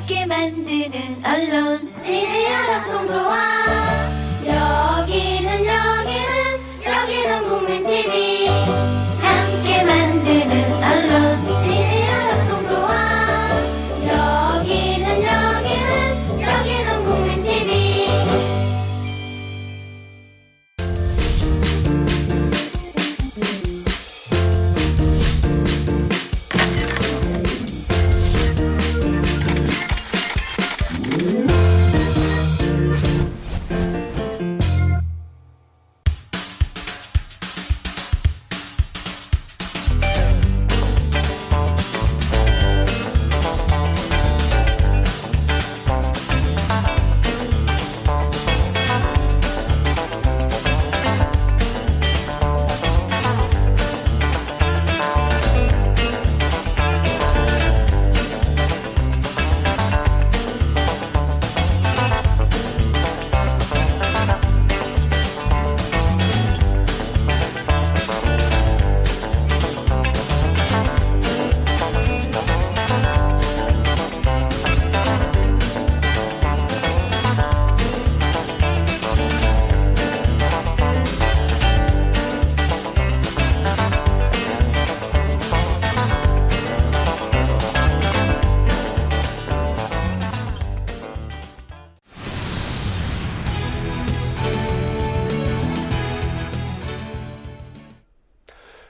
함께 만드는 언론 미디어 협동조합. 여기는 국민 TV. 함께 만드는 언론 미디어 협동조합. 여기는 국민 TV.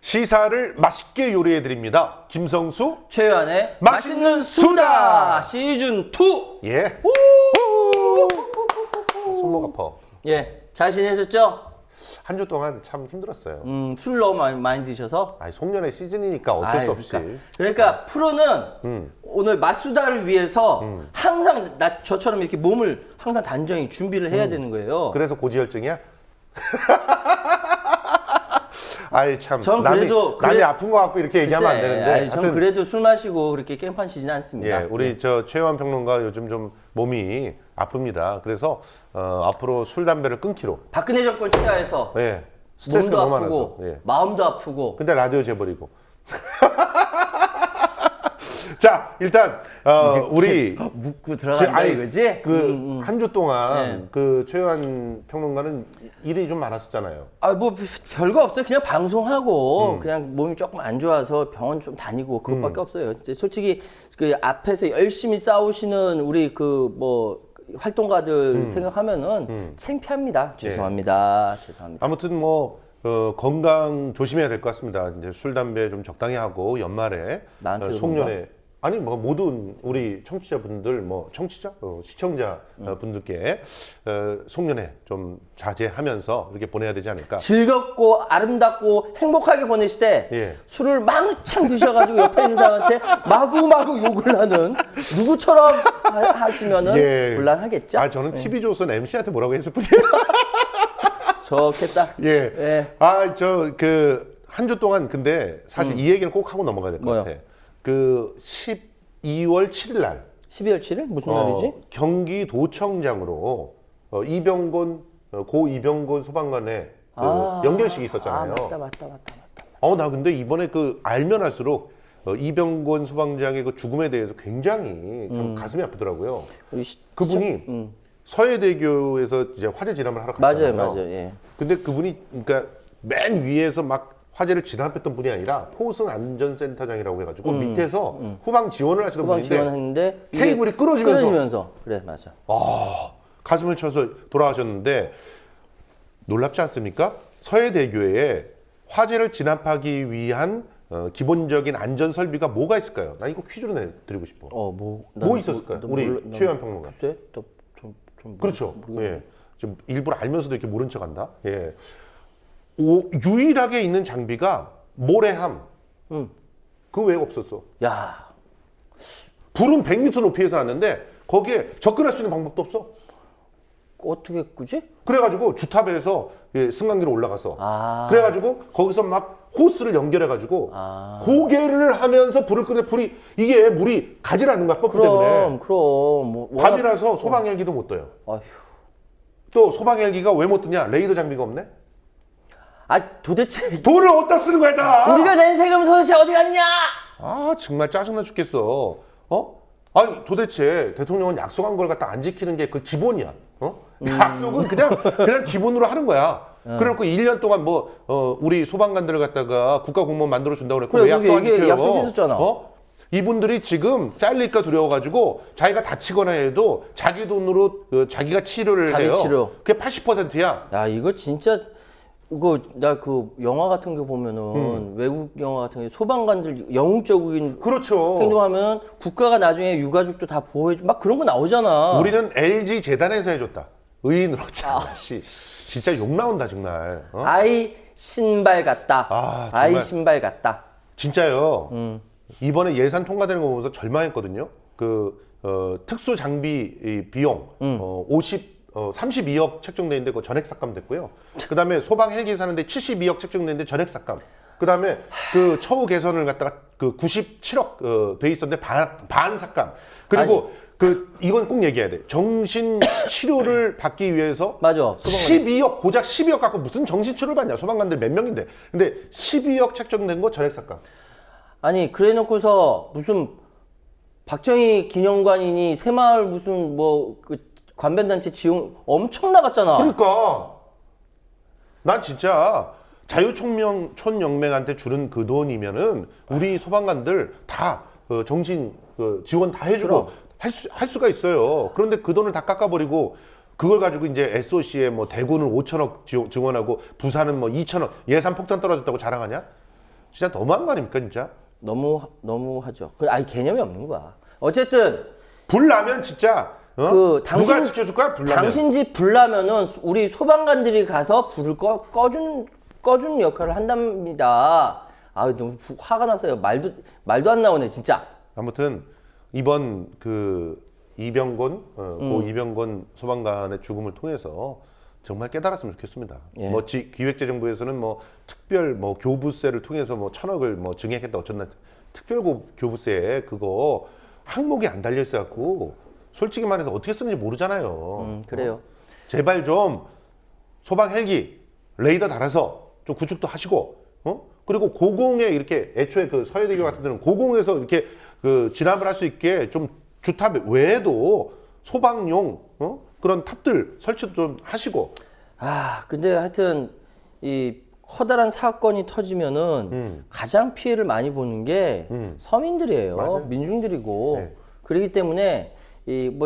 시사를 맛있게 요리해 드립니다. 김성수 최연의 맛있는 수다 시즌 2. 예. 손목 아파. 예, 잘 지내셨죠? 한 주 동안 참 힘들었어요. 술 너무 많이 드셔서. 아니, 송년회 시즌이니까 어쩔 수 없이. 그러니까 프로는 오늘 맛수다를 위해서 항상 저처럼 이렇게 몸을 항상 단정히 준비를 해야 되는 거예요. 그래서 고지혈증이야? 아이 참. 전 그래도 남이 아픈 거 갖고 이렇게 얘기하면 안 되는데. 아니, 전 그래도 술 마시고 그렇게 깽판 치지는 않습니다. 예, 우리 저 최유한 평론가 요즘 좀 몸이 아픕니다. 그래서 앞으로 술 담배를 끊기로. 박근혜 정권 치하에서 예. 스트레스가 몸도 너무 아프고 많아서. 예. 마음도 아프고. 근데 라디오 재버리고. 자, 일단 우리 묻고 들어간다 이거지? 그 한 주 동안 네. 그 최유한 평론가는 일이 좀 많았었잖아요. 아, 뭐 별거 없어요. 그냥 방송하고 그냥 몸이 조금 안 좋아서 병원 좀 다니고 그것밖에 없어요. 진짜 솔직히 그 앞에서 열심히 싸우시는 우리 그 뭐 활동가들 생각하면은 창피합니다. 죄송합니다. 죄송합니다. 아무튼 뭐 건강 조심해야 될 것 같습니다. 이제 술 담배 좀 적당히 하고 연말에 나한테 송년회 아니 뭐 모든 우리 청취자분들 뭐 청취자 시청자 분들께 송년회 좀 자제하면서 이렇게 보내야 되지 않을까. 즐겁고 아름답고 행복하게 보내실 때 예. 술을 망창 드셔가지고 옆에 있는 사람한테 마구마구 욕을 하는 누구처럼 하시면은 예. 곤란하겠죠? 아 저는 TV조선 MC한테 뭐라고 했을 뿐이에요. 좋겠다. 예. 예. 아 저 그 한 주 동안 근데 사실 이 얘기는 꼭 하고 넘어가야 될 것 뭐요? 같아. 그 12월 7일 날 12월 7일? 무슨 날이지? 경기도청장으로 이병곤 고 이병곤 소방관의 그 연결식이 있었잖아요. 맞다. 나 근데 이번에 그 알면 할수록 이병곤 소방장의 그 죽음에 대해서 굉장히 좀 가슴이 아프더라고요. 그분이 서해대교에서 이제 화재 진압을 하러 갔잖아요. 맞아요. 예. 근데 그분이 그러니까 맨 위에서 막 화재를 진압했던 분이 아니라 포승 안전센터장이라고 해가지고 밑에서 후방 지원을 하시던 후방 분인데 지원했는데 케이블이 끊어지면서 그래 맞아. 가슴을 쳐서 돌아가셨는데 놀랍지 않습니까? 서해대교에 화재를 진압하기 위한 기본적인 안전 설비가 뭐가 있을까요? 나 이거 퀴즈로 내드리고 싶어. 뭐 있었을까요? 우리 최유한 평론가. 글쎄, 그렇죠. 예. 좀 일부러 알면서도 이렇게 모른 척한다. 예. 유일하게 있는 장비가 모래함. 그 외에 없었어. 야, 불은 100m 높이에서 났는데 거기에 접근할 수 있는 방법도 없어. 어떻게 꾸지? 그래가지고 주탑에서 승강기로 올라가서 그래가지고 거기서 막 호스를 연결해가지고 고개를 하면서 불을 끄는데 이게 물이 가지 않는 거야 펌프 때문에. 그럼 뭐 밤이라서 소방 헬기도 못 떠요. 아휴. 또 소방 헬기가 왜 못 뜨냐? 레이더 장비가 없네. 도대체 돈을 어디다 쓰는 거야 다? 우리가 낸 세금은 도대체 어디 갔냐? 정말 짜증나 죽겠어. 아니 도대체 대통령은 약속한 걸 갖다 안 지키는 게 그 기본이야. 약속은 그냥 기본으로 하는 거야. 그래놓고 1년 동안 우리 소방관들을 갖다가 국가공무원 만들어 준다고 그랬고 왜 약속 안 지켜요? 약속했었잖아. 이분들이 지금 잘릴까 두려워가지고 자기가 다치거나 해도 자기 돈으로 자기가 치료를 자기 해요. 치료. 그게 80%야. 야, 이거 진짜 나 그 영화 같은 거 보면은 외국 영화 같은 게 소방관들 영웅적인 그렇죠. 행동하면 국가가 나중에 유가족도 다 보호해주 막 그런 거 나오잖아. 우리는 LG 재단에서 해줬다. 의인으로 참. 진짜 욕 나온다 정말. 아이 신발 같다. 아, 정말. 아이 신발 같다. 진짜요. 이번에 예산 통과되는 거 보면서 절망했거든요. 특수 장비 비용 32억 책정돼 있는데 그거 전액 삭감됐고요. 그다음에 소방 헬기 사는데 72억 책정됐는데 전액 삭감. 그다음에 그 처우 개선을 갖다가 97억 돼 있었는데 반 삭감. 그리고 이건 꼭 얘기해야 돼. 정신 치료를 받기 위해서 맞아. 12억 고작 12억 갖고 무슨 정신 치료를 받냐? 소방관들 몇 명인데. 근데 12억 책정된 거 전액 삭감. 아니 그래놓고서 무슨 박정희 기념관이니 새마을 무슨 관변단체 지원 엄청 나갔잖아. 그러니까 난 진짜 자유촌연맹한테 주는 그 돈이면은 우리 소방관들 다 정신 지원 다 해주고 할 수가 있어요. 그런데 그 돈을 다 깎아버리고 그걸 가지고 이제 SOC에 대구는 5천억 증원하고 부산은 2천억 예산 폭탄 떨어졌다고 자랑하냐? 진짜 너무한 거 아닙니까 진짜? 너무하죠. 아니 개념이 없는 거야. 어쨌든 불 나면 진짜 누가 지켜줄 거야? 불 나면. 당신 집 불 나면은 우리 소방관들이 가서 불을 꺼주는 역할을 한답니다. 아 너무 화가 났어요. 말도 안 나오네 진짜. 아무튼 이번 이병건 이병건 소방관의 죽음을 통해서 정말 깨달았으면 좋겠습니다. 예. 기획재정부에서는 특별 교부세를 통해서 1,000억을 증액했다 어쩐다. 특별 교부세 그거 항목이 안 달려 있어 갖고 솔직히 말해서 어떻게 쓰는지 모르잖아요. 그래요. 제발 좀 소방 헬기 레이더 달아서 좀 구축도 하시고 그리고 고공에 이렇게 애초에 서해대교 같은 데는 고공에서 이렇게 진압을 할 수 있게 좀 주탑 외에도 소방용 그런 탑들 설치도 좀 하시고. 근데 하여튼 이 커다란 사건이 터지면은 가장 피해를 많이 보는 게 서민들이에요. 맞아요. 민중들이고. 네. 그렇기 때문에 이론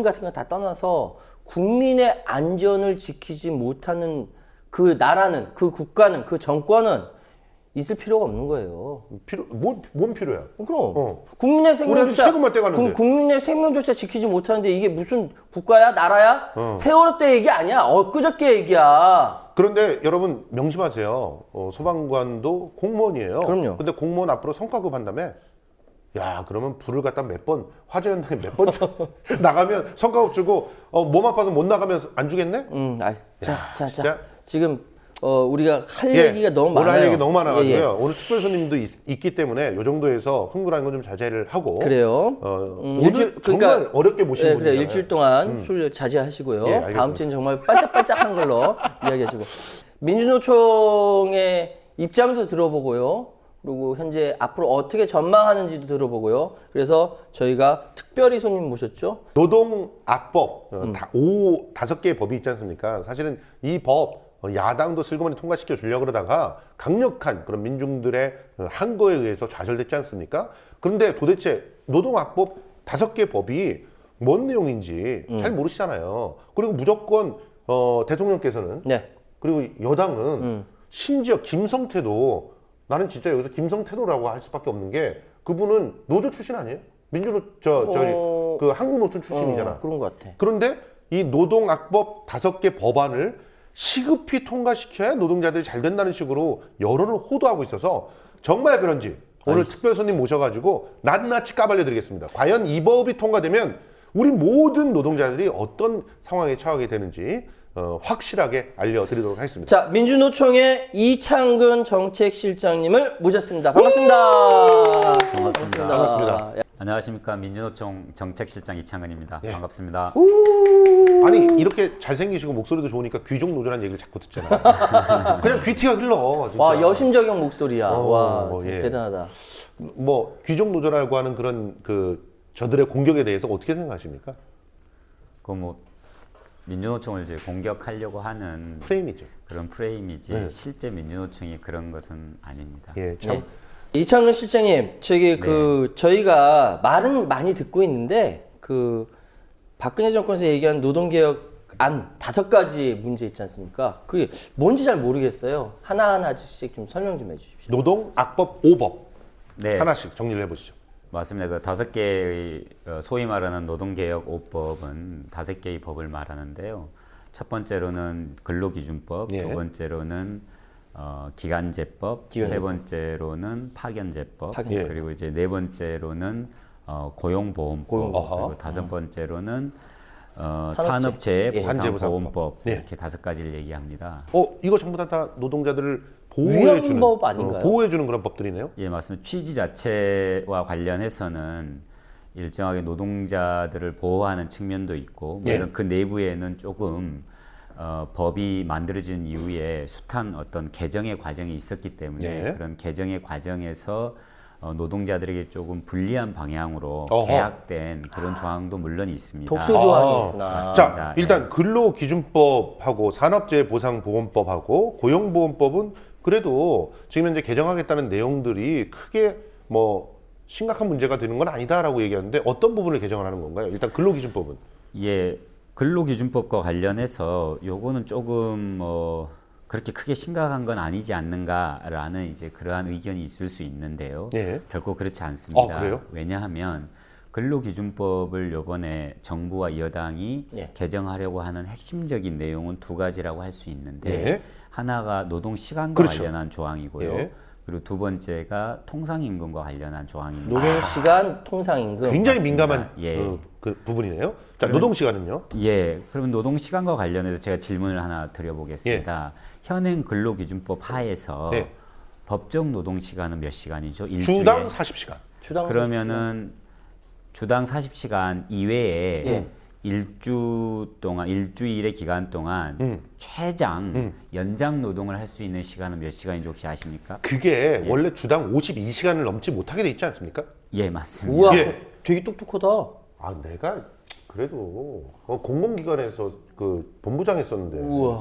같은 거 다 떠나서 국민의 안전을 지키지 못하는 그 나라는 그 국가는 그 정권은 있을 필요가 없는 거예요. 뭔 필요야? 그럼 국민의 우리한테 세금만 떼가는데. 국민의 생명조차 지키지 못하는데 이게 무슨 국가야 나라야? 세월호 때 얘기 아니야. 엊그저께 얘기야. 그런데 여러분 명심하세요. 소방관도 공무원이에요. 그럼요. 근데 공무원 앞으로 성과급 한다며? 야, 그러면 불을 갖다 화재 현장에 몇 번 나가면 성과급 주고 몸 아파서 못 나가면 안 주겠네? 자. 지금 우리가 할 얘기가 너무 많아요. 오늘 할 얘기 너무 많아가지고요. 예. 오늘 특별 손님도 있기 때문에 이 정도에서 흥분하는 건 좀 자제를 하고. 그래요. 오늘 정말 어렵게 모신 분이잖아요. 그래 일주일 동안 술 자제하시고요. 예, 알겠습니다. 다음 주는 정말 반짝반짝한 걸로 이야기하시고 민주노총의 입장도 들어보고요. 그리고 현재 앞으로 어떻게 전망하는지도 들어보고요. 그래서 저희가 특별히 손님 모셨죠. 노동악법 5개의 법이 있지 않습니까? 사실은 이 법 야당도 슬그머니 통과시켜 주려고 그러다가 강력한 그런 민중들의 항거에 의해서 좌절됐지 않습니까? 그런데 도대체 노동악법 5개 법이 뭔 내용인지 잘 모르시잖아요. 그리고 무조건 대통령께서는 그리고 여당은 심지어 김성태도 나는 진짜 여기서 김성태도라고 할 수밖에 없는 게 그분은 노조 출신 아니에요? 한국노총 출신이잖아. 그런 것 같아. 그런데 이 노동악법 5개 법안을 시급히 통과시켜야 노동자들이 잘 된다는 식으로 여론을 호도하고 있어서 정말 그런지 오늘 특별 손님 모셔가지고 낱낱이 까발려드리겠습니다. 과연 이 법이 통과되면 우리 모든 노동자들이 어떤 상황에 처하게 되는지 확실하게 알려드리도록 하겠습니다. 자, 민주노총의 이창근 정책실장님을 모셨습니다. 반갑습니다. 반갑습니다. 안녕하십니까. 민주노총 정책실장 이창근입니다. 반갑습니다. 우! 아니 이렇게 잘생기시고 목소리도 좋으니까 귀족 노조라는 얘기를 자꾸 듣잖아. 그냥 귀티가 흘러. 진짜. 와 여심적인 목소리야. 와 예. 대단하다. 뭐 귀족 노조라고 하는 그런 그 저들의 공격에 대해서 어떻게 생각하십니까? 그 뭐 민주노총을 이제 공격하려고 하는 프레임이죠. 그런 프레임이지 네. 실제 민주노총이 그런 것은 아닙니다. 예, 참. 예. 이창근 실장님, 저기 그 저희가 말은 많이 듣고 있는데 그 박근혜 정권에서 얘기한 노동개혁 안 5가지 문제 있지 않습니까? 그게 뭔지 잘 모르겠어요. 하나하나씩 좀 설명 좀 해주십시오. 노동 악법 5법 네, 하나씩 정리를 해보시죠. 맞습니다. 그 5개의 소위 말하는 노동개혁 5법은 5개의 법을 말하는데요. 첫 번째로는 근로기준법, 예. 두 번째로는 기간제법, 세 번째로는 파견제법, 예. 그리고 이제 네 번째로는 고용보험법, 고용보험. 그리고 다섯 번째로는 산업재- 예. 산업재해보상보험법 예. 이렇게 5가지를 얘기합니다. 이거 전부 다 노동자들을 보호해주는 위헌법 아닌가요? 보호해주는 그런 법들이네요. 예, 맞습니다. 취지 자체와 관련해서는 일정하게 노동자들을 보호하는 측면도 있고, 예. 물론 그 내부에는 조금 법이 만들어진 이후에 숱한 어떤 개정의 과정이 있었기 때문에 예. 그런 개정의 과정에서 노동자들에게 조금 불리한 방향으로 어허. 개약된 그런 조항도 물론 있습니다. 독소 조항이 있구나. 맞습니다. 자, 일단 예. 근로기준법하고 산업재해보상보험법하고 고용보험법은 그래도 지금 현재 개정하겠다는 내용들이 크게 뭐 심각한 문제가 되는 건 아니다라고 얘기하는데 어떤 부분을 개정을 하는 건가요? 일단 근로기준법은 예, 근로기준법과 관련해서 요거는 조금 그렇게 크게 심각한 건 아니지 않는가라는 이제 그러한 의견이 있을 수 있는데요. 예. 결코 그렇지 않습니다. 그래요? 왜냐하면 근로기준법을 요번에 정부와 여당이 예. 개정하려고 하는 핵심적인 내용은 2가지라고 할 수 있는데 예. 하나가 노동 시간과 그렇죠. 관련한 조항이고요. 예. 그리고 두 번째가 통상임금과 관련한 조항입니다. 노동시간 통상임금. 굉장히 맞습니다. 민감한 예. 그 부분이네요. 자, 노동시간은요? 예, 그러면 노동 시간과 관련해서 제가 질문을 하나 드려보겠습니다. 현행 근로기준법 하에서 예. 법정 노동 시간은 몇 시간이죠? 일주일에? 주당 40시간. 주당 그러면은 주당 40시간 이외에 예. 일주일의 기간 동안 최장 연장 노동을 할 수 있는 시간은 몇 시간인지 혹시 아십니까? 그게 원래 주당 52시간을 넘지 못하게 돼 있지 않습니까? 예, 맞습니다. 우와, 예. 되게 똑똑하다. 아, 내가 그래도 공공기관에서 그 본부장 했었는데. 우와.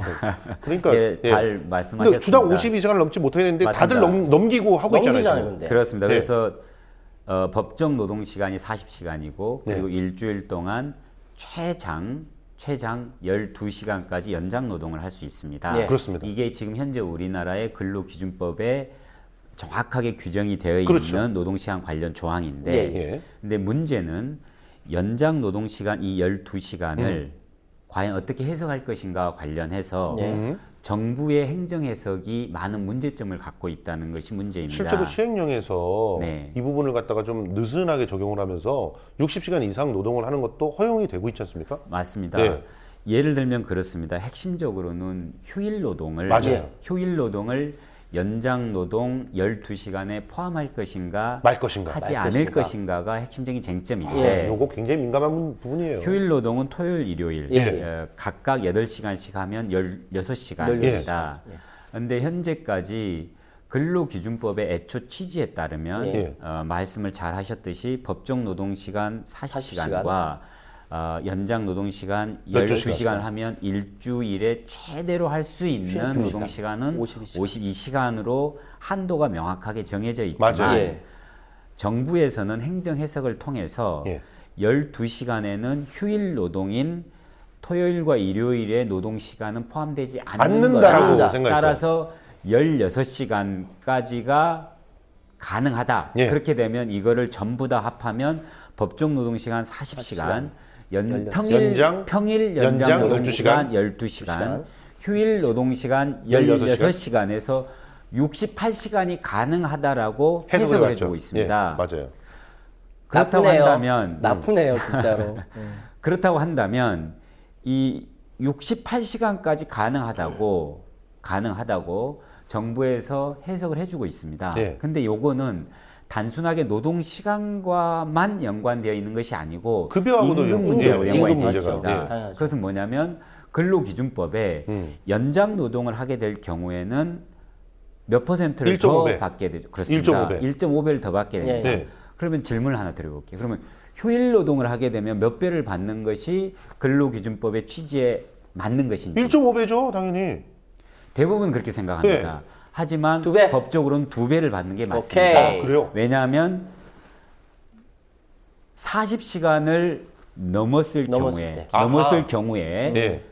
그러니까 예, 잘 근데 말씀하셨습니다. 주당 52시간을 넘지 못하게 되는데 다들 맞습니다. 넘기고 하고 있잖아요. 넘기잖아요, 지금. 근데. 그렇습니다. 네. 그래서 법정 노동 시간이 40시간이고 네. 그리고 일주일 동안 최장 12시간까지 연장 노동을 할 수 있습니다. 예. 그렇습니다. 이게 지금 현재 우리나라의 근로기준법에 정확하게 규정이 되어 그렇죠. 있는 노동시간 관련 조항인데 예. 근데 문제는 연장 노동시간 이 12시간을 과연 어떻게 해석할 것인가와 관련해서 예. 정부의 행정 해석이 많은 문제점을 갖고 있다는 것이 문제입니다. 실제로 시행령에서 네. 이 부분을 갖다가 좀 느슨하게 적용을 하면서 60시간 이상 노동을 하는 것도 허용이 되고 있지 않습니까? 맞습니다. 네. 예를 들면 그렇습니다. 핵심적으로는 휴일 노동을 맞아요. 휴일 노동을 연장 노동 12시간에 포함할 것인가 말 것인가? 하지 말 않을 것인가. 것인가가 핵심적인 쟁점인데 요거 굉장히 민감한 부분이에요. 휴일 노동은 토요일, 일요일 예. 각각 8시간씩 하면 16시간입니다. 그런데 현재까지 근로기준법의 애초 취지에 따르면 예. 말씀을 잘 하셨듯이 법정 노동시간 40시간과 연장 노동시간 12시간을 하면 일주일에 최대로 할 수 있는 52시간. 노동시간은 52시간. 52시간으로 한도가 명확하게 정해져 있지만 맞아요. 예. 정부에서는 행정 해석을 통해서 예. 12시간에는 휴일 노동인 토요일과 일요일의 노동 시간은 포함되지 않는다라고 않는다. 생각했어요. 따라서 16시간까지가 가능하다. 예. 그렇게 되면 이거를 전부 다 합하면 법정 노동 시간 40시간, 평일 연장 노동 시간 12시간, 휴일 노동 시간 16시간에서 68시간이 가능하다라고 해석을 해주고 있습니다. 예, 맞아요. 그렇다고 나쁘네요. 한다면 나쁘네요, 진짜로. 그렇다고 한다면 이 68시간까지 가능하다고 정부에서 해석을 해주고 있습니다. 예. 근데 요거는 단순하게 노동 시간과만 연관되어 있는 것이 아니고 급여하고도 임금 문제하고 임금 연관이 되어 문제가, 있습니다. 예. 당연하죠. 그것은 뭐냐면 근로기준법에 연장 노동을 하게 될 경우에는 몇 퍼센트를 더 1.5배. 받게 되죠. 그렇습니다. 1.5배. 1.5배를 더 받게 됩니다. 네. 그러면 질문을 하나 드려볼게요. 그러면 휴일 노동을 하게 되면 몇 배를 받는 것이 근로기준법의 취지에 맞는 것인지 1.5배죠, 당연히. 대부분 그렇게 생각합니다. 네. 하지만 두 배? 법적으로는 2배를 받는 게 맞습니다. 오케이. 아, 그래요? 왜냐하면 40시간을 넘었을 경우에 아하. 넘었을 경우에 네.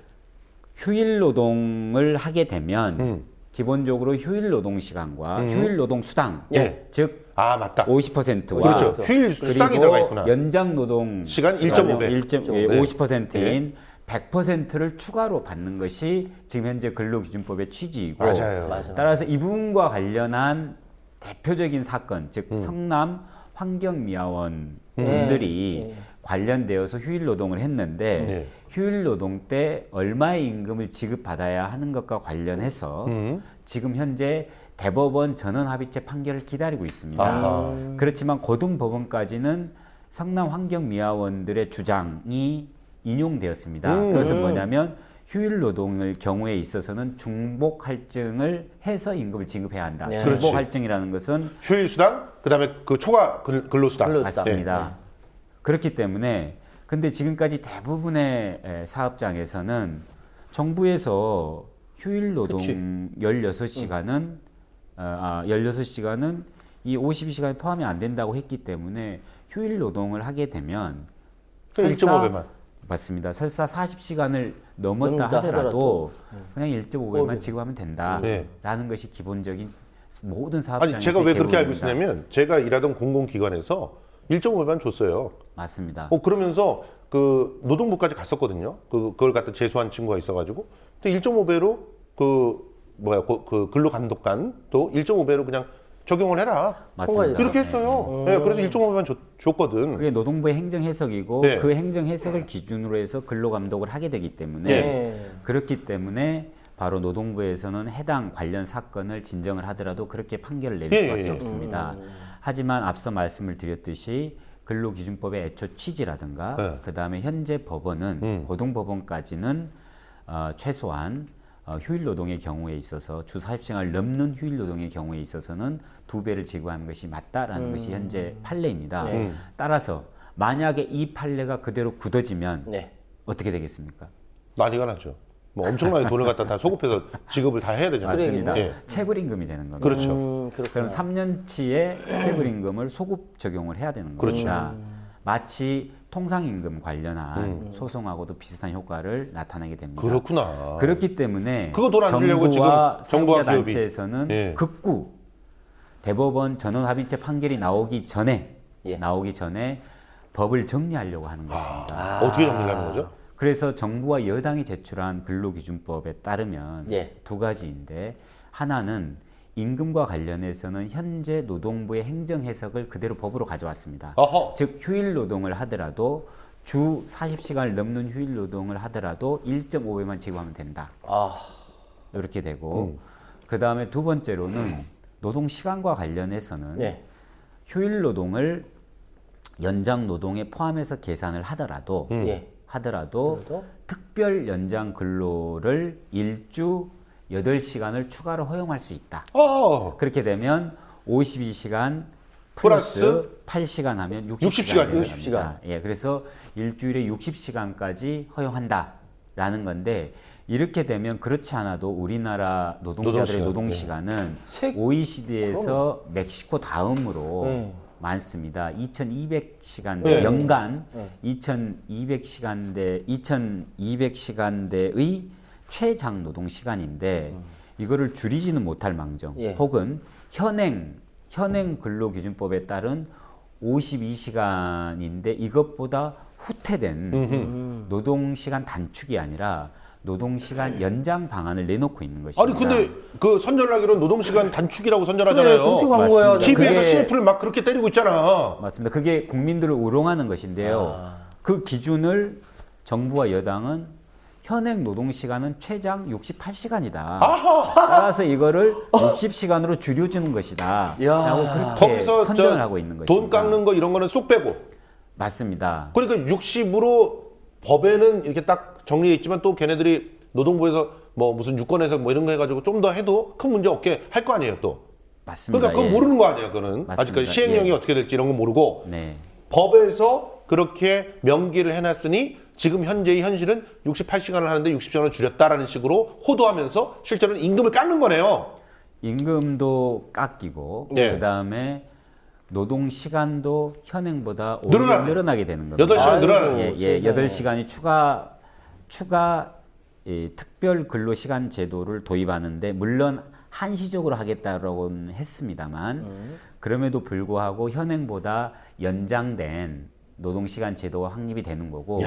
휴일 노동을 하게 되면 기본적으로 휴일 노동 시간과 휴일 노동 수당 예. 즉 아, 맞다. 50%와 그렇죠. 휴일 수당이 들어가 있구나. 연장 노동 시간 1.5배. 50%인 100%를 추가로 받는 것이 지금 현재 근로기준법의 취지이고 맞아요. 맞아. 따라서 이 부분과 관련한 대표적인 사건 즉 성남 환경미화원 분들이 관련되어서 휴일 노동을 했는데 네. 휴일 노동 때 얼마의 임금을 지급받아야 하는 것과 관련해서 지금 현재 대법원 전원합의체 판결을 기다리고 있습니다. 아하. 그렇지만 고등법원까지는 성남 환경미화원들의 주장이 인용되었습니다. 그것은 뭐냐면 휴일 노동의 경우에 있어서는 중복 할증을 해서 임금을 지급해야 한다. 네. 중복 그렇지. 할증이라는 것은 휴일 수당, 그다음에 그 초과 근로수당. 맞습니다. 그렇기 때문에 근데 지금까지 대부분의 사업장에서는 정부에서 휴일 노동 16시간은 16시간은 이 52시간에 포함이 안 된다고 했기 때문에 휴일 노동을 하게 되면 1.5배만. 맞습니다. 설사 40시간을 넘었다 넘는다 하더라도 그냥 1.5배만 5배. 지급하면 네. 된다라는 것이 기본적인 모든 사업장에서 아니, 제가 왜 그렇게 알고 대부분입니다. 있었냐면 제가 일하던 공공기관에서 1.5배만 줬어요. 맞습니다. 그러면서 그 노동부까지 갔었거든요. 그걸 갖다 제소한 친구가 있어가지고. 근데 1.5배로 그 근로감독관도 1.5배로 그냥 적용을 해라. 맞습니다. 그렇게 했어요. 네, 그래서 1.5배만 줬거든. 그게 노동부의 행정 해석이고 네. 그 행정 해석을 기준으로 해서 근로 감독을 하게 되기 때문에 네. 그렇기 때문에 바로 노동부에서는 해당 관련 사건을 진정을 하더라도 그렇게 판결을 내릴 예, 수밖에 예. 없습니다. 하지만 앞서 말씀을 드렸듯이 근로기준법의 애초 취지라든가 네. 그다음에 현재 법원은 고등법원까지는 최소한 휴일 노동의 경우에 있어서 주 40시간을 넘는 휴일 노동의 경우에 있어서는 2배를 지급하는 것이 맞다라는 것이 현재 판례입니다. 따라서 만약에 이 판례가 그대로 굳어지면 네. 어떻게 되겠습니까? 난리가 나죠. 뭐 엄청나게 돈을 갖다 다 소급해서 지급을 다 해야 되잖아요. 맞습니다. 예. 체불임금이 되는 겁니다. 그렇죠. 그럼 3년치의 체불임금을 소급 적용을 해야 되는 그렇죠. 겁니다. 마치 통상임금 관련한 소송하고도 비슷한 효과를 나타내게 됩니다. 그렇구나. 그렇기 때문에 그거 돈안 주려고 정부와 지금 정부와 사용자 기업이. 단체에서는 예. 극구 대법원 전원합의체 판결이 나오기 전에 예. 법을 정리하려고 하는 것입니다. 어떻게 정리하는 거죠? 그래서 정부와 여당이 제출한 근로기준법에 따르면 예. 두 가지인데 하나는 임금과 관련해서는 현재 노동부의 행정 해석을 그대로 법으로 가져왔습니다. 어허. 즉 휴일 노동을 하더라도 주 40시간을 넘는 휴일 노동을 하더라도 1.5배만 지급하면 된다. 아, 이렇게 되고 그다음에 두 번째로는 노동 시간과 관련해서는 네. 휴일 노동을 연장 노동에 포함해서 계산을 하더라도 예. 하더라도 그래도? 특별 연장 근로를 일주 8시간을 추가로 허용할 수 있다. 그렇게 되면 52시간 플러스 8시간 하면 60시간 이에요. 60시간. 예, 그래서 일주일에 60시간까지 허용한다라는 건데 이렇게 되면 그렇지 않아도 우리나라 노동자들의 노동 시간은 세- OECD에서 멕시코 다음으로 네. 많습니다. 2,200시간대 네. 연간 네. 2,200시간대의 최장 노동 시간인데 이거를 줄이지는 못할 망정 예. 혹은 현행 근로기준법에 따른 52시간인데 이것보다 후퇴된 노동시간 단축이 아니라 노동시간 연장 방안을 내놓고 있는 것입니다. 아니 근데 그 선전하기로는 노동시간 단축이라고 선전하잖아요. 그래, 그렇게 간 거야. 맞습니다. TV에서 그게- CF를 막 그렇게 때리고 있잖아. 맞습니다. 그게 국민들을 우롱하는 것인데요. 그 기준을 정부와 여당은 현행 노동 시간은 최장 68시간이다. 따라서 이거를 60시간으로 줄여주는 것이다. 야. 라고 그렇게 거기서 선전을 하고 있는 것입니다. 돈 깎는 거 이런 거는 쏙 빼고. 맞습니다. 그러니까 60으로 법에는 이렇게 딱 정리해 있지만 또 걔네들이 노동부에서 뭐 무슨 유권에서 뭐 이런 거 해가지고 좀 더 해도 큰 문제 없게 할 거 아니에요 또. 맞습니다. 그러니까 그건 예. 모르는 거 아니야 그거는. 맞습니다. 아직까지 시행령이 예. 어떻게 될지 이런 거 모르고 네. 법에서 그렇게 명기를 해놨으니 지금 현재의 현실은 68시간을 하는데 60시간을 줄였다라는 식으로 호도하면서 실제로는 임금을 깎는 거네요. 임금도 깎이고 예. 그다음에 노동 시간도 현행보다 오히려 늘어나게 되는 겁니다. 8시간 늘어나는 예, 예, 8시간이 추가 특별 근로 시간 제도를 도입하는데 물론 한시적으로 하겠다라고는 했습니다만 그럼에도 불구하고 현행보다 연장된 노동 시간 제도가 확립이 되는 거고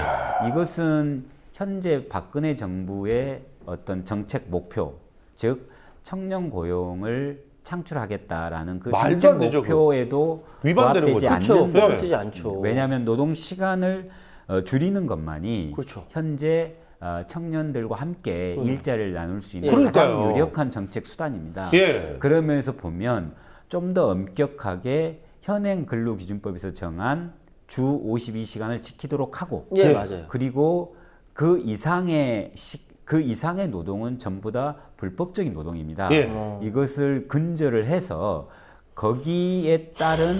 이것은 현재 박근혜 정부의 어떤 정책 목표 즉 청년 고용을 창출하겠다라는 그 말도 정책 안 되죠, 목표에도 위반되는 부합되지 거죠. 않는 그렇죠. 포함되지 않죠. 왜냐하면 노동 시간을 줄이는 것만이 그렇죠. 현재 청년들과 함께 일자리를 나눌 수 있는 그러니까요. 가장 유력한 정책 수단입니다. 예. 그런 면에서 보면 좀 더 엄격하게 현행 근로기준법에서 정한 주 52시간을 지키도록 하고 예, 네. 맞아요. 그리고 그 이상의 노동은 전부 다 불법적인 노동입니다. 예. 이것을 근절을 해서 거기에 따른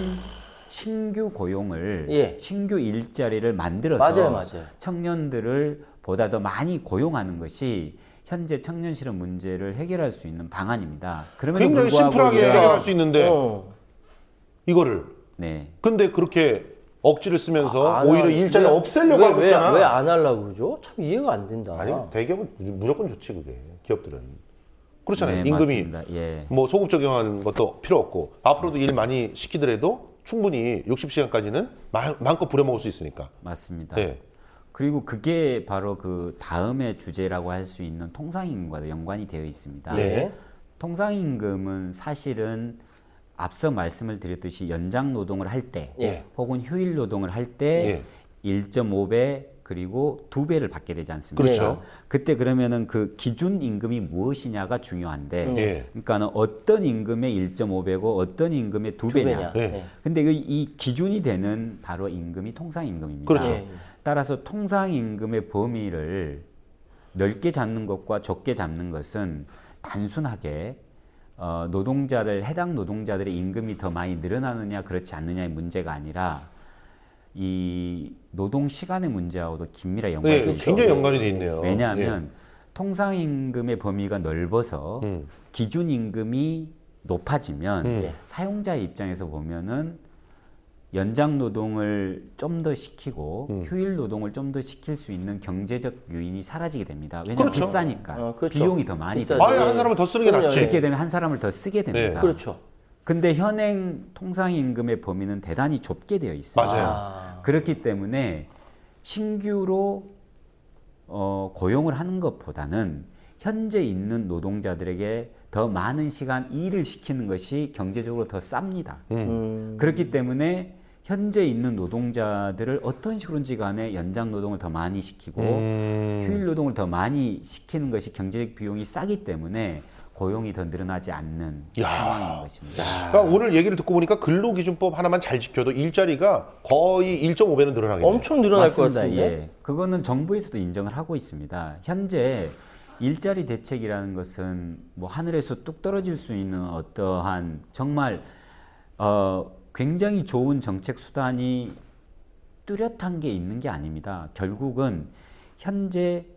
신규 고용을 예. 신규 일자리를 만들어서 맞아요. 청년들을 보다 더 많이 고용하는 것이 현재 청년 실업 문제를 해결할 수 있는 방안입니다. 그럼에도 굉장히 불구하고 심플하게 우리가- 해결할 수 있는데 이거를 네. 근데 그렇게 억지를 쓰면서 안 오히려 하- 일자리 왜- 없애려고 하고 있잖아. 왜 안 하려고 그러죠? 참 이해가 안 된다. 아니 대기업은 무조건 좋지 그게 기업들은 그렇잖아요. 네, 임금이 맞습니다. 예. 뭐 소급 적용하는 것도 필요 없고 앞으로도 일 많이 시키더라도 충분히 60시간까지는 마음껏 부려먹을 수 있으니까. 맞습니다. 네. 그리고 그게 바로 그 다음의 주제라고 할 수 있는 통상임금과도 연관이 되어 있습니다. 네. 통상임금은 사실은 앞서 말씀을 드렸듯이 연장 노동을 할 때 예. 혹은 휴일 노동을 할 때 1.5배 그리고 2배를 받게 되지 않습니까? 그렇죠. 그때 그러면은 그 기준 임금이 무엇이냐가 중요한데 예. 그러니까는 어떤 임금의 1.5배고 어떤 임금의 2배냐. 예. 근데 이 기준이 되는 바로 임금이 통상임금입니다. 그렇죠. 예. 따라서 통상임금의 범위를 넓게 잡는 것과 좁게 잡는 것은 단순하게 해당 노동자들의 임금이 더 많이 늘어나느냐 그렇지 않느냐의 문제가 아니라 이 노동 시간의 문제하고도 긴밀하게 연관이 네, 되어 있어요. 굉장히 연관이 돼 있네요. 왜냐하면 통상임금의 범위가 넓어서 기준임금이 높아지면 사용자의 입장에서 보면은 연장 노동을 좀 더 시키고 휴일 노동을 좀 더 시킬 수 있는 경제적 요인이 사라지게 됩니다. 왜냐하면 그렇죠. 비싸니까 그렇죠. 비용이 더 많이 비싸죠. 들어요. 아예 한 사람을 더 쓰는 게 그럼요. 낫지. 그렇게 되면 한 사람을 더 쓰게 됩니다. 그렇죠. 근데 현행 통상임금의 범위는 대단히 좁게 되어 있습니다. 맞아요. 그렇기 때문에 신규로 고용을 하는 것보다는 현재 있는 노동자들에게 더 많은 시간 일을 시키는 것이 경제적으로 더 쌉니다. 그렇기 때문에 현재 있는 노동자들을 어떤 식으로든지 간에 연장 노동을 더 많이 시키고 휴일 노동을 더 많이 시키는 것이 경제적 비용이 싸기 때문에 고용이 더 늘어나지 않는 상황인 것입니다. 그러니까 오늘 얘기를 듣고 보니까 근로기준법 하나만 잘 지켜도 일자리가 거의 1.5배는 늘어나겠네요. 엄청 늘어날 맞습니다. 것 같은데. 예. 그거는 정부에서도 인정을 하고 있습니다. 현재 일자리 대책이라는 것은 뭐 하늘에서 뚝 떨어질 수 있는 어떠한 정말 굉장히 좋은 정책 수단이 뚜렷한 게 있는 게 아닙니다. 결국은 현재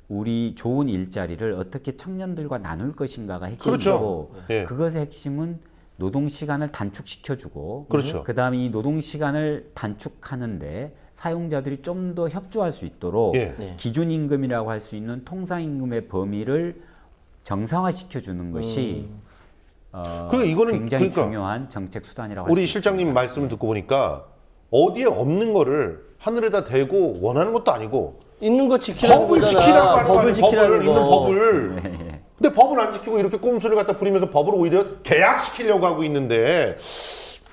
우리 좋은 일자리를 어떻게 청년들과 나눌 것인가가 핵심이고 그렇죠. 예. 그것의 핵심은 노동 시간을 단축시켜주고 그렇죠. 그다음에 이 노동 시간을 단축하는데 사용자들이 좀 더 협조할 수 있도록 예. 기준 임금이라고 할 수 있는 통상 임금의 범위를 정상화시켜 주는 것이 이거는 굉장히 그러니까 중요한 정책 수단이라고 할 수 우리 있습니다. 실장님 말씀을 듣고 보니까 어디에 없는 거를 하늘에다 대고 원하는 것도 아니고 있는 거 지키라는 법을 거잖아. 지키라고 하는 거 법을 아니에요. 지키라는 법을, 있는 거. 법을. 근데 법은 안 지키고 이렇게 꼼수를 갖다 부리면서 법을 오히려 개약시키려고 하고 있는데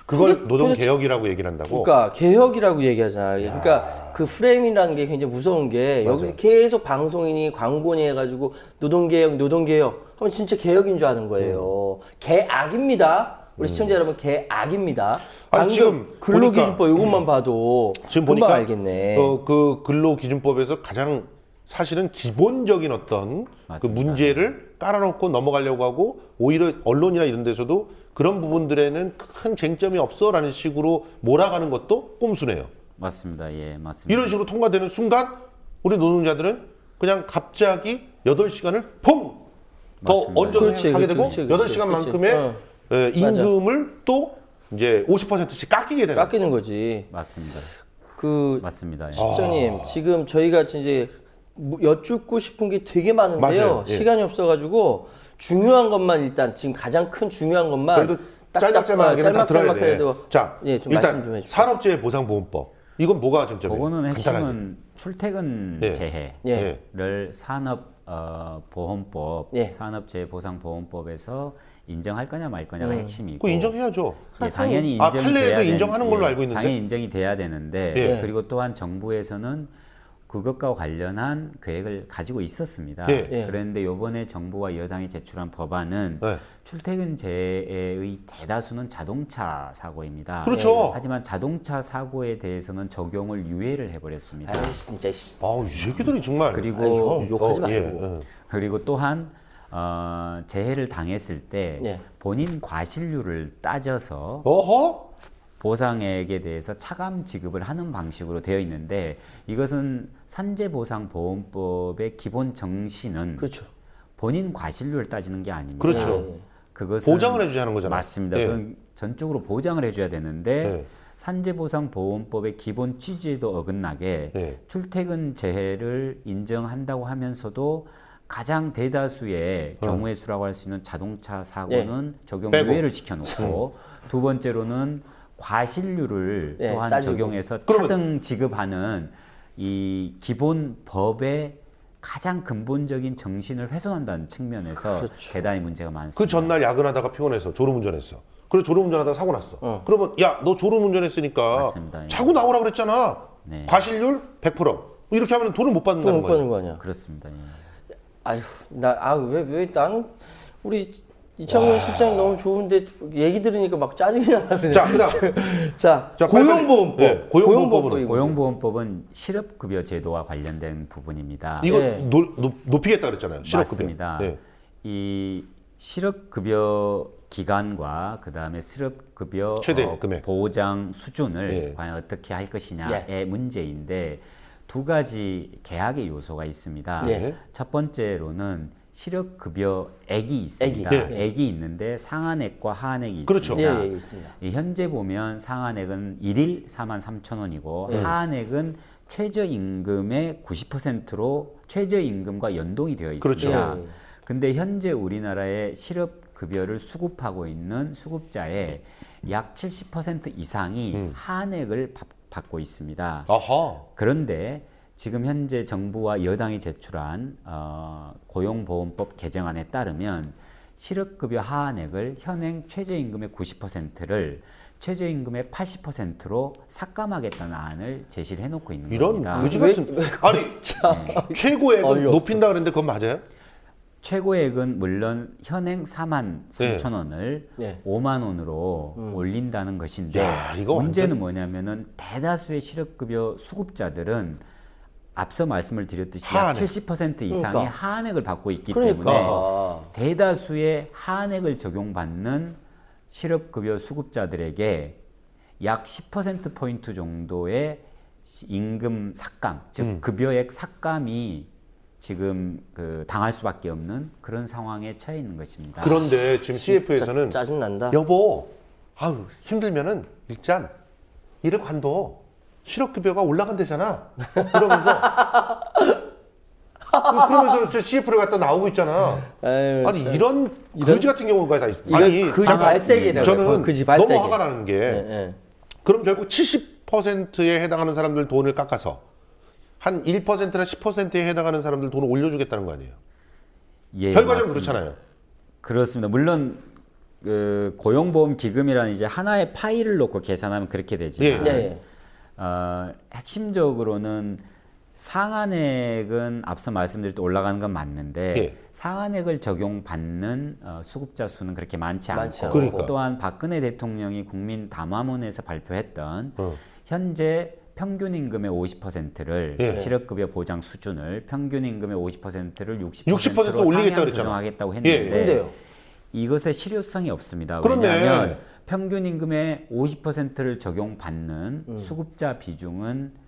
그걸 노동개혁이라고 얘기를 한다고? 그러니까 개혁이라고 얘기하잖아. 그러니까 그 프레임이라는 게 굉장히 무서운 게 여기서 계속 방송인이 광고니 해가지고 노동개혁 하면 진짜 개혁인 줄 아는 거예요. 개악입니다. 우리 시청자 여러분 개악입니다. 아니, 지금 근로기준법 이것만 봐도 지금 금방 보니까 알겠네. 그 근로기준법에서 가장 사실은 기본적인 어떤 그 맞습니다. 문제를 깔아놓고 넘어가려고 하고 오히려 언론이나 이런 데서도 그런 부분들에는 큰 쟁점이 없어라는 식으로 몰아가는 것도 꼼수네요. 맞습니다. 예, 맞습니다. 이런 식으로 통과되는 순간 우리 노동자들은 그냥 갑자기 8시간을 퐁! 더 맞습니다. 얹어서 그렇지, 하게 그렇지, 되고 그렇지, 8시간만큼의 그렇지. 임금을 또 이제 50%씩 깎이게 되는 깎이는 거지. 맞습니다. 그 맞습니다. 예. 실장님 지금 저희가 이제 여쭙고 싶은 게 되게 많은데요. 맞아요. 예. 시간이 없어가지고 중요한 것만 일단 지금 가장 큰 중요한 것만 그래도 짤막짤막하게 다 들어야 돼. 짤막해도 자, 예, 좀 말씀 좀 일단 해주세요. 산업재해보상보험법. 이건 뭐가 정점이에요? 그거는 핵심은 간단하게. 출퇴근 예. 재해를 예. 산업보험법, 예. 산업재해보상보험법에서 인정할 거냐 말 거냐가 핵심이고. 그거 인정해야죠. 예, 당연히 아, 인정이 판례에도 돼야 인정하는 걸로 예, 알고 있는데? 당연히 인정이 돼야 되는데 예. 그리고 또한 정부에서는 그것과 관련한 계획을 가지고 있었습니다. 예. 예. 그런데 이번에 정부와 여당이 제출한 법안은 네. 출퇴근 재해의 대다수는 자동차 사고입니다. 그렇죠. 하지만 자동차 사고에 대해서는 적용을 유예를 해버렸습니다. 아유 진짜 씨. 아우, 이 새끼들이 정말. 그리고 형 욕하지 말고. 예. 그리고 또한 재해를 당했을 때 예. 본인 과실률을 따져서 어허? 보상액에 대해서 차감 지급을 하는 방식으로 되어 있는데 이것은 산재보상보험법의 기본 정신은 그렇죠. 본인 과실률을 따지는 게 아닙니다. 그렇죠. 그것은 보장을 해줘야 하는 거잖아요. 맞습니다. 예. 그건 전적으로 보장을 해줘야 되는데 예. 산재보상보험법의 기본 취지에도 어긋나게 예. 출퇴근 재해를 인정한다고 하면서도 가장 대다수의 경우의 수라고 할 수 있는 자동차 사고는 적용 빼고. 유예를 시켜놓고 두 번째로는 과실률을 예, 또한 따지고. 적용해서 그러면- 차등 지급하는 이 기본 법의 가장 근본적인 정신을 훼손한다는 측면에서 그렇죠. 대단히 문제가 많습니다. 그 전날 야근하다가 피곤해서 졸음운전했어. 그래 졸음운전하다가 사고 났어. 그러면 야, 너 졸음운전했으니까 맞습니다. 예. 자고 나오라 그랬잖아. 네. 과실률 100%. 이렇게 하면 돈을 못 또 받는다는 못 거예요. 받는 거 아니야. 그렇습니다. 예. 아휴 나왜 나는 우리 이창훈 실장 너무 좋은데 얘기 들으니까 막 짜증이 나네. 자, 그다음. 자, 자, 고용보험법. 네, 고용보험법은 이거. 고용보험법은 실업급여 제도와 관련된 부분입니다. 이거 예. 높이겠다 그랬잖아요. 실업급여. 맞습니다. 예. 이 실업급여 기간과 그다음에 실업급여 최대 금액. 보장 수준을 예. 과연 어떻게 할 것이냐의 문제인데 두 가지 계약의 요소가 있습니다. 예. 첫 번째로는 실업급여액이 있습니다. 액이. 예. 액이 있는데 상한액과 하한액이 그렇죠. 있습니다. 예, 예, 있습니다. 이 현재 보면 상한액은 일일 43,000원이고 하한액은 최저임금의 90%로 최저임금과 연동이 되어 있습니다. 그렇죠. 예. 근데 현재 우리나라의 실업급여를 수급하고 있는 수급자의 약 70% 이상이 하한액을 받고 있습니다. 아하. 그런데 지금 현재 정부와 여당이 제출한 고용보험법 개정안에 따르면 실업급여 하한액을 현행 최저임금의 90%를 최저임금의 80%로 삭감하겠다는 안을 제시를 해놓고 있는 이런 겁니다. 거지 같은 아니 최고액은 어이가 높인다 그랬는데 그건 맞아요? 최고액은 물론 현행 43,000원을 네. 5만 원으로 올린다는 것인데 야, 이거 문제는 뭐냐면은 대다수의 실업급여 수급자들은 앞서 말씀을 드렸듯이 약 하한액. 70% 이상의 그러니까. 하한액을 받고 있기 그러니까. 때문에 대다수의 하한액을 적용받는 실업급여 수급자들에게 약 10%포인트 정도의 임금 삭감, 즉 급여액 삭감이 지금 당할 수밖에 없는 그런 상황에 처해 있는 것입니다. 그런데 지금 CF에서는 짜증 난다. 여보, 아우 힘들면은 일단 일을 관둬. 실업급여가 올라간대잖아. 이러면서 그러면서 저 CF를 갖다 나오고 있잖아. 에휴, 아니 이런 거지 같은 경우가 다 있어. 아니 그지 잠깐, 발색이라고. 저는 그지 발색이. 너무 화가 나는 게 예. 그럼 결국 70%에 해당하는 사람들 돈을 깎아서 한 1%나 10%에 해당하는 사람들 돈을 올려주겠다는 거 아니에요? 예, 결과적으로 맞습니다. 그렇잖아요. 그렇습니다. 물론 고용보험 기금이라는 이제 하나의 파일을 놓고 계산하면 그렇게 되지만 예. 예. 핵심적으로는 상한액은 앞서 말씀드린 또 올라가는 건 맞는데 예. 상한액을 적용받는 수급자 수는 그렇게 많지 않고 그러니까. 또한 박근혜 대통령이 국민 담화문에서 발표했던 현재 평균 임금의 50%를 예. 실업급여 보장 수준을 평균 임금의 50%를 60% 60%로 올리겠다 상향 그랬잖아. 조정하겠다고 예. 했는데 근데요. 이것의 실효성이 없습니다. 그렇네. 왜냐하면 평균 임금의 50%를 적용받는 수급자 비중은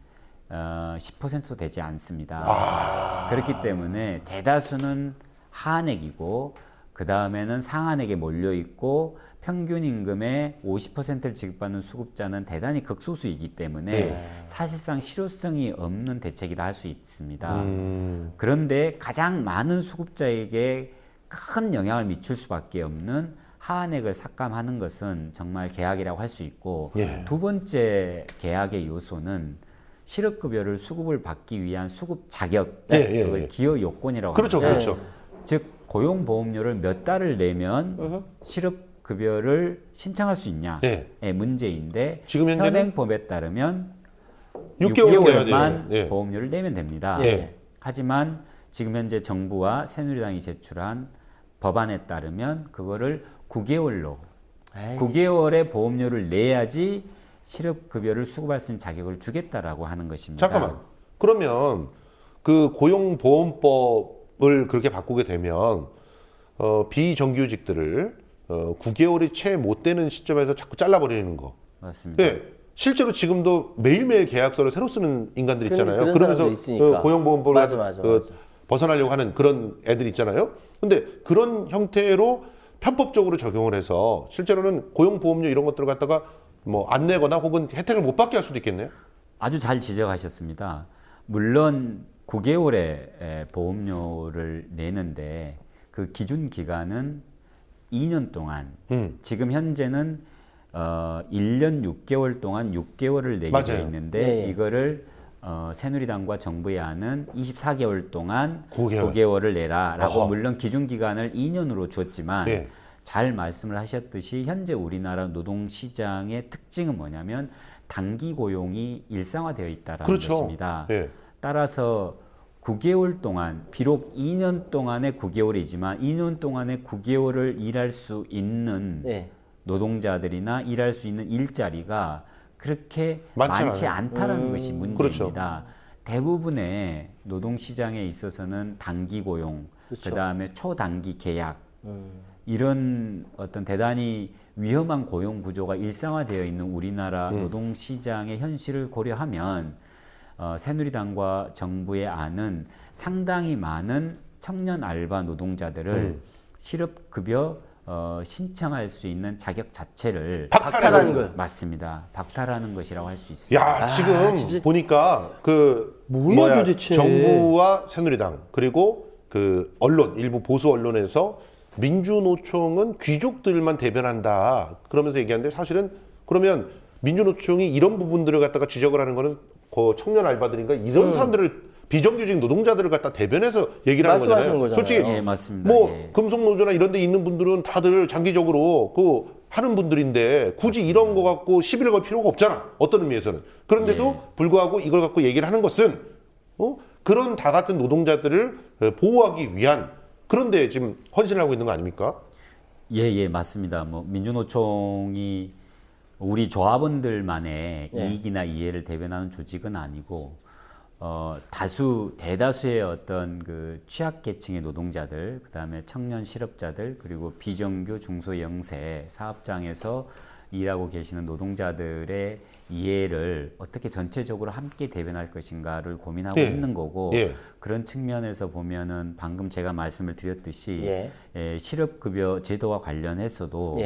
10%도 되지 않습니다. 그렇기 때문에 대다수는 하한액이고 그 다음에는 상한액에 몰려 있고 평균 임금의 50%를 지급받는 수급자는 대단히 극소수이기 때문에 사실상 실효성이 없는 대책이다 할 수 있습니다. 그런데 가장 많은 수급자에게 큰 영향을 미칠 수밖에 없는 하한액을 삭감하는 것은 정말 계약이라고 할 수 있고 두 번째 계약의 요소는 실업급여를 수급을 받기 위한 수급 자격, 그걸 기여 요건이라고 그렇죠, 합니다. 그렇죠. 즉 고용보험료를 몇 달을 내면 실업급여를 신청할 수 있냐의 문제인데 지금 현재는 현행법에 따르면 6개월 내야 6개월만 돼요. 예. 보험료를 내면 됩니다. 예. 하지만 지금 현재 정부와 새누리당이 제출한 법안에 따르면 그거를 9개월로 9개월의 보험료를 내야지 실업급여를 수급할 수 있는 자격을 주겠다라고 하는 것입니다. 잠깐만. 그러면 그 고용보험법을 그렇게 바꾸게 되면 비정규직들을 9개월이 채 못 되는 시점에서 자꾸 잘라버리는 거. 맞습니다. 예. 실제로 지금도 매일매일 계약서를 새로 쓰는 인간들 있잖아요. 그런 그러면서 사람도 있으니까. 고용보험법을 맞아. 벗어나려고 하는 그런 애들 있잖아요. 근데 그런 형태로 편법적으로 적용을 해서 실제로는 고용보험료 이런 것들을 갖다가 뭐 안 내거나 혹은 혜택을 못 받게 할 수도 있겠네요. 아주 잘 지적하셨습니다. 물론 9개월의 보험료를 내는데 그 기준 기간은 2년 동안 지금 현재는 1년 6개월 동안 6개월을 내게 되어 맞아요. 있는데 예. 이거를 새누리당과 정부의 안은 24개월 동안 9개월. 9개월을 내라라고 어허. 물론 기준 기간을 2년으로 줬지만 예. 잘 말씀을 하셨듯이 현재 우리나라 노동시장의 특징은 뭐냐면 단기 고용이 일상화되어 있다는 그렇죠. 것입니다. 예. 따라서 9개월 동안 비록 2년 동안의 9개월이지만 2년 동안의 9개월을 일할 수 있는 예. 노동자들이나 일할 수 있는 일자리가 그렇게 많지 않아요. 않다는 것이 문제입니다. 그렇죠. 대부분의 노동시장에 있어서는 단기 고용, 그렇죠. 그다음에 초단기 계약 이런 어떤 대단히 위험한 고용 구조가 일상화되어 있는 우리나라 노동시장의 현실을 고려하면 새누리당과 정부의 안은 상당히 많은 청년 알바 노동자들을 실업급여 신청할 수 있는 자격 자체를 박탈하는 거예요. 맞습니다. 박탈하는 것이라고 할 수 있습니다. 야, 지금 진짜. 보니까 그 뭐야, 도대체. 정부와 새누리당 그리고 그 언론 일부 보수 언론에서 민주노총은 귀족들만 대변한다 그러면서 얘기하는데 사실은 그러면 민주노총이 이런 부분들을 갖다가 지적을 하는 거는 그 청년 알바들인가 이런 사람들을 비정규직 노동자들을 갖다 대변해서 얘기를 하는 말씀하시는 거잖아요. 거잖아요. 솔직히 예, 맞습니다. 뭐 예. 금속노조나 이런 데 있는 분들은 다들 장기적으로 그 하는 분들인데 굳이 이런 거 갖고 시비를 걸 필요가 없잖아. 어떤 의미에서는. 그런데도 불구하고 이걸 갖고 얘기를 하는 것은 그런 다 같은 노동자들을 보호하기 위한 그런데 지금 헌신을 하고 있는 거 아닙니까? 예, 맞습니다. 뭐 민주노총이 우리 조합원들만의 이익이나 이해를 대변하는 조직은 아니고 대다수의 어떤 그 취약계층의 노동자들, 그다음에 청년 실업자들, 그리고 비정규 중소영세 사업장에서 일하고 계시는 노동자들의 이해를 어떻게 전체적으로 함께 대변할 것인가를 고민하고 있는 거고 그런 측면에서 보면은 방금 제가 말씀을 드렸듯이 실업급여 제도와 관련해서도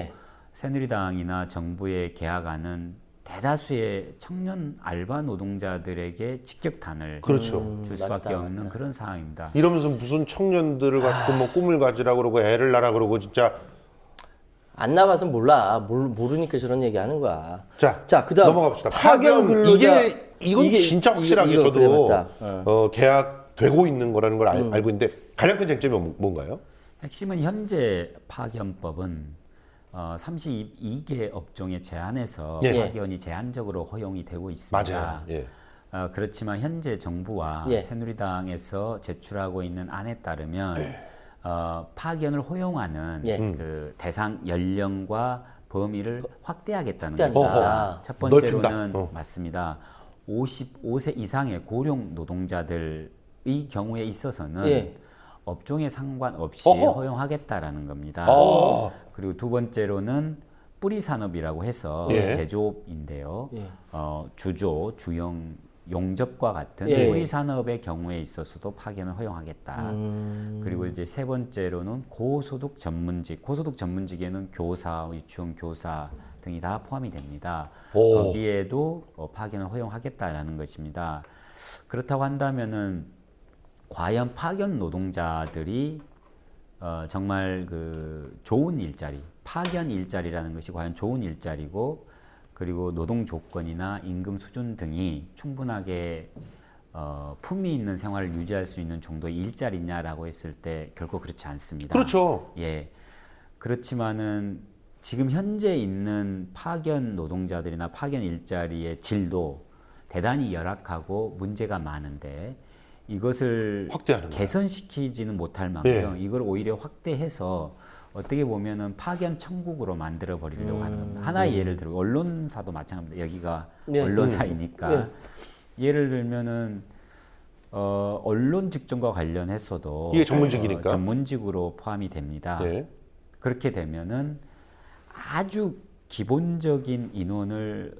새누리당이나 정부의 계약안은 대다수의 청년 알바 노동자들에게 직격탄을 줄 수밖에 없는 그런 상황입니다. 이러면서 무슨 청년들을 갖고 뭐 꿈을 가지라 그러고 애를 낳으라 그러고 진짜 안 나가서 몰라. 모르니까 저런 얘기 하는 거야. 자, 그다음 넘어가 봅시다. 파견 근로자 이건 진짜 확실하게 이거 그래, 저도 맞다. 계약되고 있는 거라는 걸 알고 있는데 가장 큰 쟁점이 뭔가요? 핵심은 현재 파견법은 32개 업종에 제한해서 예. 파견이 제한적으로 허용이 되고 있습니다. 맞아요. 예. 그렇지만 현재 정부와 예. 새누리당에서 제출하고 있는 안에 따르면 파견을 허용하는 예. 그 대상 연령과 범위를 확대하겠다는 확대한다. 것입니다. 첫 번째로는 넓힌다. 맞습니다. 55세 이상의 고령 노동자들의 경우에 있어서는 예. 업종에 상관없이 어허. 허용하겠다라는 겁니다. 어. 그리고 두 번째로는 뿌리 산업이라고 해서 예. 제조업인데요. 예. 주조, 주영, 용접과 같은 예. 뿌리 산업의 경우에 있어서도 파견을 허용하겠다. 그리고 이제 세 번째로는 고소득 전문직, 고소득 전문직에는 교사, 유치원 교사 등이 다 포함이 됩니다. 오. 거기에도 파견을 허용하겠다라는 것입니다. 그렇다고 한다면은 과연 파견 노동자들이 정말 그 좋은 일자리, 파견 일자리라는 것이 과연 좋은 일자리고 그리고 노동 조건이나 임금 수준 등이 충분하게 품위 있는 생활을 유지할 수 있는 정도의 일자리냐라고 했을 때 결코 그렇지 않습니다. 그렇죠. 예. 그렇지만은 지금 현재 있는 파견 노동자들이나 파견 일자리의 질도 대단히 열악하고 문제가 많은데 이것을 확대하는 거예요. 개선시키지는 못할 만큼 예. 이걸 오히려 확대해서 어떻게 보면은 파견 천국으로 만들어 버리려고 하는 겁니다. 하나의 예를 들어 언론사도 마찬가지입니다. 여기가 예. 언론사이니까 예를 들면은 언론 직종과 관련해서도 이게 전문직이니까. 전문직으로 포함이 됩니다. 예. 그렇게 되면은 아주 기본적인 인원을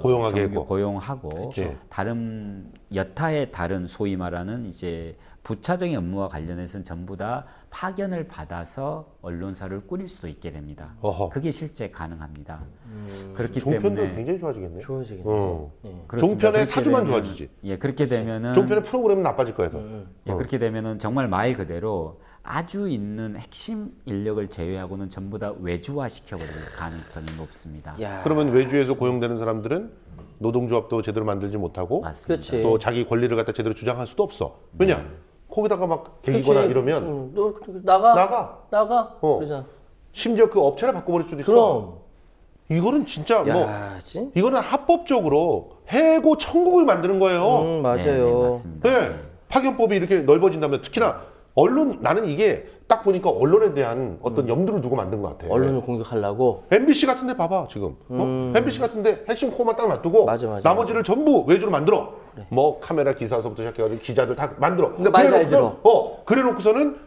고용하게 정규 하고. 고용하고 그렇죠. 다른 여타의 다른 소위 말하는 이제 부차적인 업무와 관련해서는 전부 다 파견을 받아서 언론사를 꾸릴 수도 있게 됩니다. 어허. 그게 실제 가능합니다. 그렇기 종편도 때문에 굉장히 좋아지겠네요. 좋아지겠네. 그렇습니다. 종편의 그렇게 사주만 되면- 좋아지지. 예, 그렇게 되면은 종편의 프로그램은 나빠질 거예요. 더. 예, 그렇게 되면은 정말 말 그대로 아주 있는 핵심 인력을 제외하고는 전부 다 외주화 시켜버릴 가능성이 높습니다. 야, 그러면 외주에서 고용되는 사람들은 노동조합도 제대로 만들지 못하고 맞습니다. 그렇지. 또 자기 권리를 갖다 제대로 주장할 수도 없어. 왜냐? 거기다가 막 개기거나 그치. 이러면 너 나가 나가. 그러잖아. 심지어 그 업체를 바꿔버릴 수도 있어. 그럼 이거는 진짜 뭐 야, 진? 이거는 합법적으로 해고 천국을 만드는 거예요. 맞아요. 맞습니다. 네. 파견법이 이렇게 넓어진다면 특히나 언론 나는 이게 딱 보니까 언론에 대한 어떤 염두를 두고 만든 것 같아. 언론을 공격하려고. MBC 같은데 봐봐 지금. MBC 같은데 핵심 코어만 딱 놔두고 맞아, 맞아, 나머지를 전부 외주로 만들어. 뭐 카메라 기사서부터 시작해가지고 기자들 다 만들어. 그러니까 말 잘 그래놓고선, 그래놓고서는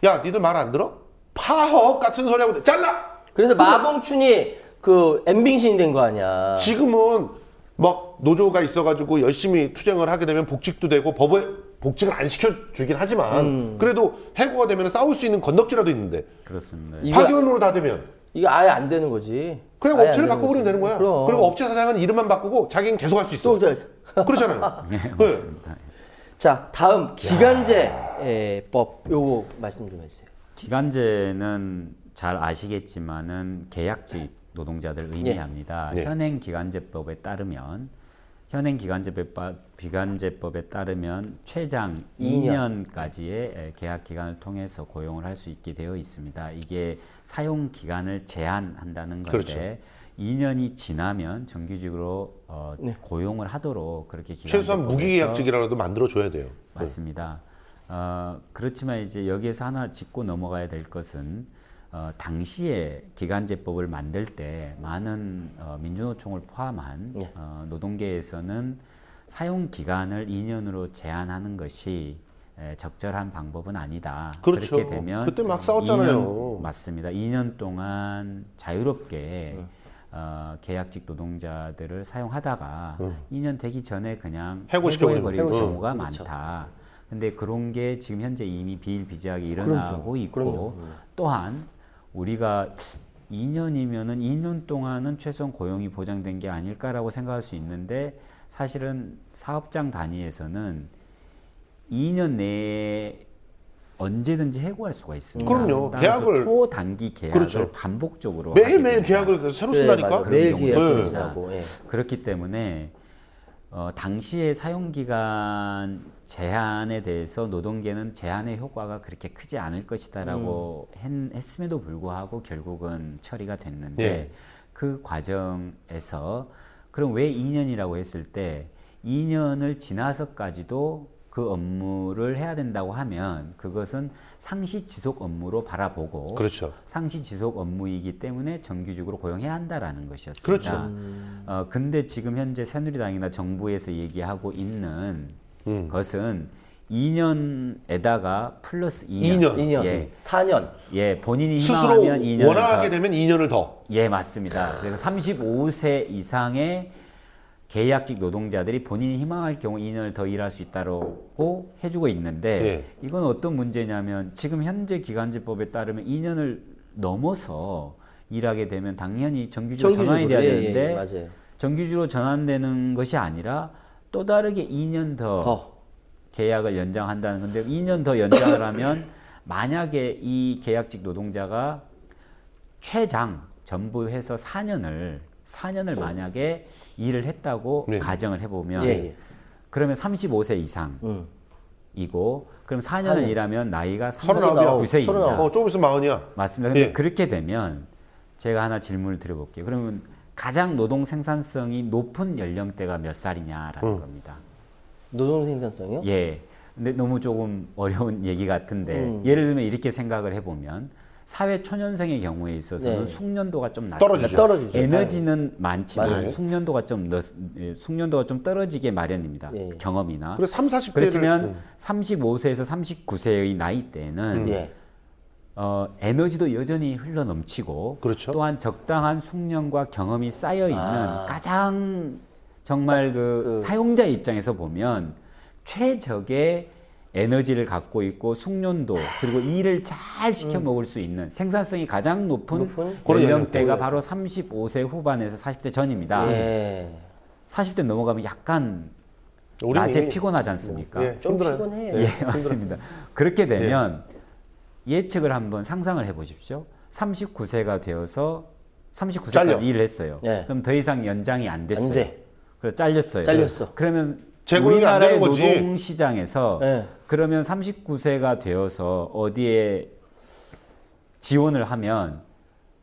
야 니들 말 안 들어? 파업 같은 소리 하고 잘라. 그래서 마봉춘이 그 엠빙신이 된 거 아니야. 지금은 막 노조가 있어가지고 열심히 투쟁을 하게 되면 복직도 되고 법에 복직을 안 시켜주긴 하지만 그래도 해고가 되면 싸울 수 있는 건덕지라도 있는데 그렇습니다. 이거- 파견으로 다 되면 이게 아예 안 되는 거지. 그냥 아예 업체를 안 되는 바꿔버리면 거지. 되는 거야. 그럼. 그리고 업체 사장은 이름만 바꾸고 자기는 계속 할 수 있어. 또 그렇잖아요. 네, 네. 맞습니다. 자, 다음 기간제법 요거 말씀 좀 해주세요. 기간제는 잘 아시겠지만은 계약직 노동자들 의미합니다. 예. 현행 기간제법에 따르면 기간제법에 따르면 최장 2년까지의 계약 기간을 통해서 고용을 할 수 있게 되어 있습니다. 이게 사용 기간을 제한한다는 건데 그렇죠. 2년이 지나면 정규직으로 고용을 하도록 그렇게 최소한 기간제법에서 무기계약직이라도 만들어줘야 돼요. 맞습니다. 그렇지만 이제 여기에서 하나 짚고 넘어가야 될 것은 당시에 기간제법을 만들 때 많은 민주노총을 포함한 노동계에서는 사용 기간을 2년으로 제한하는 것이 적절한 방법은 아니다. 그렇죠. 그렇게 되면 그때 막 싸웠잖아요. 2년, 맞습니다. 2년 동안 자유롭게 계약직 노동자들을 사용하다가 2년 되기 전에 그냥 해고시켜버리는 해고해버리는 거죠. 경우가 그렇죠. 많다. 근데 그런 게 지금 현재 이미 비일비재하게 일어나고 있고 그럼요. 또한 우리가 2년이면은 2년 동안은 최소한 고용이 보장된 게 아닐까라고 생각할 수 있는데 사실은 사업장 단위에서는 2년 내에 언제든지 해고할 수가 있습니다. 그럼요. 따라서 계약을- 초단기 계약을 그렇죠. 반복적으로 하게 매일매일 됩니다. 계약을 새로 그래, 쓴다니까. 맞아. 매일 그런 계약 경우가 쓰시라고. 예. 그렇기 때문에 당시의 사용기간 제한에 대해서 노동계는 제한의 효과가 그렇게 크지 않을 것이다라고 했음에도 불구하고 결국은 처리가 됐는데 예. 그 과정에서 그럼 왜 2년이라고 했을 때 2년을 지나서까지도 그 업무를 해야 된다고 하면 그것은 상시 지속 업무로 바라보고 그렇죠. 상시 지속 업무이기 때문에 정규직으로 고용해야 한다라는 것이었습니다. 그렇죠. 근데 지금 현재 새누리당이나 정부에서 얘기하고 있는 것은 2년에다가 플러스 2년. 2년, 예. 4년. 예, 본인이 스스로 희망하면 2년을 원하게 되면 2년을 더. 예, 맞습니다. 그래서 35세 이상의 계약직 노동자들이 본인이 희망할 경우 2년을 더 일할 수 있다고 해주고 있는데 예. 이건 어떤 문제냐면 지금 현재 기간제법에 따르면 2년을 넘어서 일하게 되면 당연히 정규직으로 전환이 돼야 되는데 맞아요. 정규직으로 전환되는 것이 아니라 또 다르게 2년 더 계약을 연장한다는 건데 2년 더 연장을 하면 만약에 이 계약직 노동자가 최장 전부 해서 4년을 만약에 일을 했다고 네. 가정을 해보면 예, 예. 그러면 35세 이상이고 그럼 4년을 일하면 나이가 39이야. 39세입니다. 조금 있으면 40이야. 맞습니다. 근데 예. 그렇게 되면 제가 하나 질문을 드려볼게요. 그러면 가장 노동 생산성이 높은 연령대가 몇 살이냐라는 겁니다. 노동 생산성이요? 예. 근데 너무 조금 어려운 얘기 같은데 예를 들면 이렇게 생각을 해보면 사회 초년생의 경우에 있어서는 네. 숙련도가 좀 낮습니다. 떨어지죠. 에너지는 많지만 맞아요. 숙련도가 좀 떨어지게 마련입니다. 예. 경험이나. 그래서 3, 40대를 그렇지만 35세에서 39세의 나이 때는 예. 에너지도 여전히 흘러 넘치고 그렇죠. 또한 적당한 숙련과 경험이 쌓여 있는 가장 정말 그 사용자 입장에서 보면 최적의 에너지를 갖고 있고 숙련도 그리고 일을 잘 시켜 먹을 수 있는 생산성이 가장 높은 그런 연령대가 바로 35세 후반에서 40대 전입니다. 예. 40대 넘어가면 약간 우리 낮에 이미 피곤하지 않습니까? 예, 좀 힘들어요. 피곤해요. 예, 맞습니다. 그렇게 되면 예측을 한번 상상을 해보십시오. 39세가 되어서 39세까지 잘려. 일을 했어요. 네. 그럼 더 이상 연장이 안 됐어요. 안 돼. 그래서 잘렸어요. 잘렸어. 그러면 재고용이 안 되는 우리나라의 거지. 노동 시장에서 네. 그러면 39세가 되어서 어디에 지원을 하면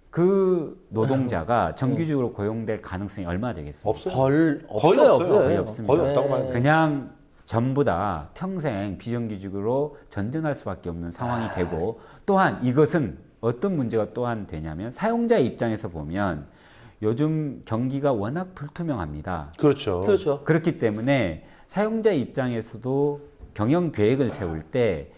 그 노동자가 정규직으로 고용될 가능성이 얼마나 되겠습니까? 없어요. 거의 없어요. 거의 없습니다. 거의 없다고 봐요. 그냥 전부 다 평생 비정규직으로 전전할 수밖에 없는 상황이 되고 또한 이것은 어떤 문제가 또한 되냐면 사용자 입장에서 보면 요즘 경기가 워낙 불투명합니다. 그렇죠. 그렇죠. 그렇기 때문에 사용자 입장에서도 경영 계획을 세울 때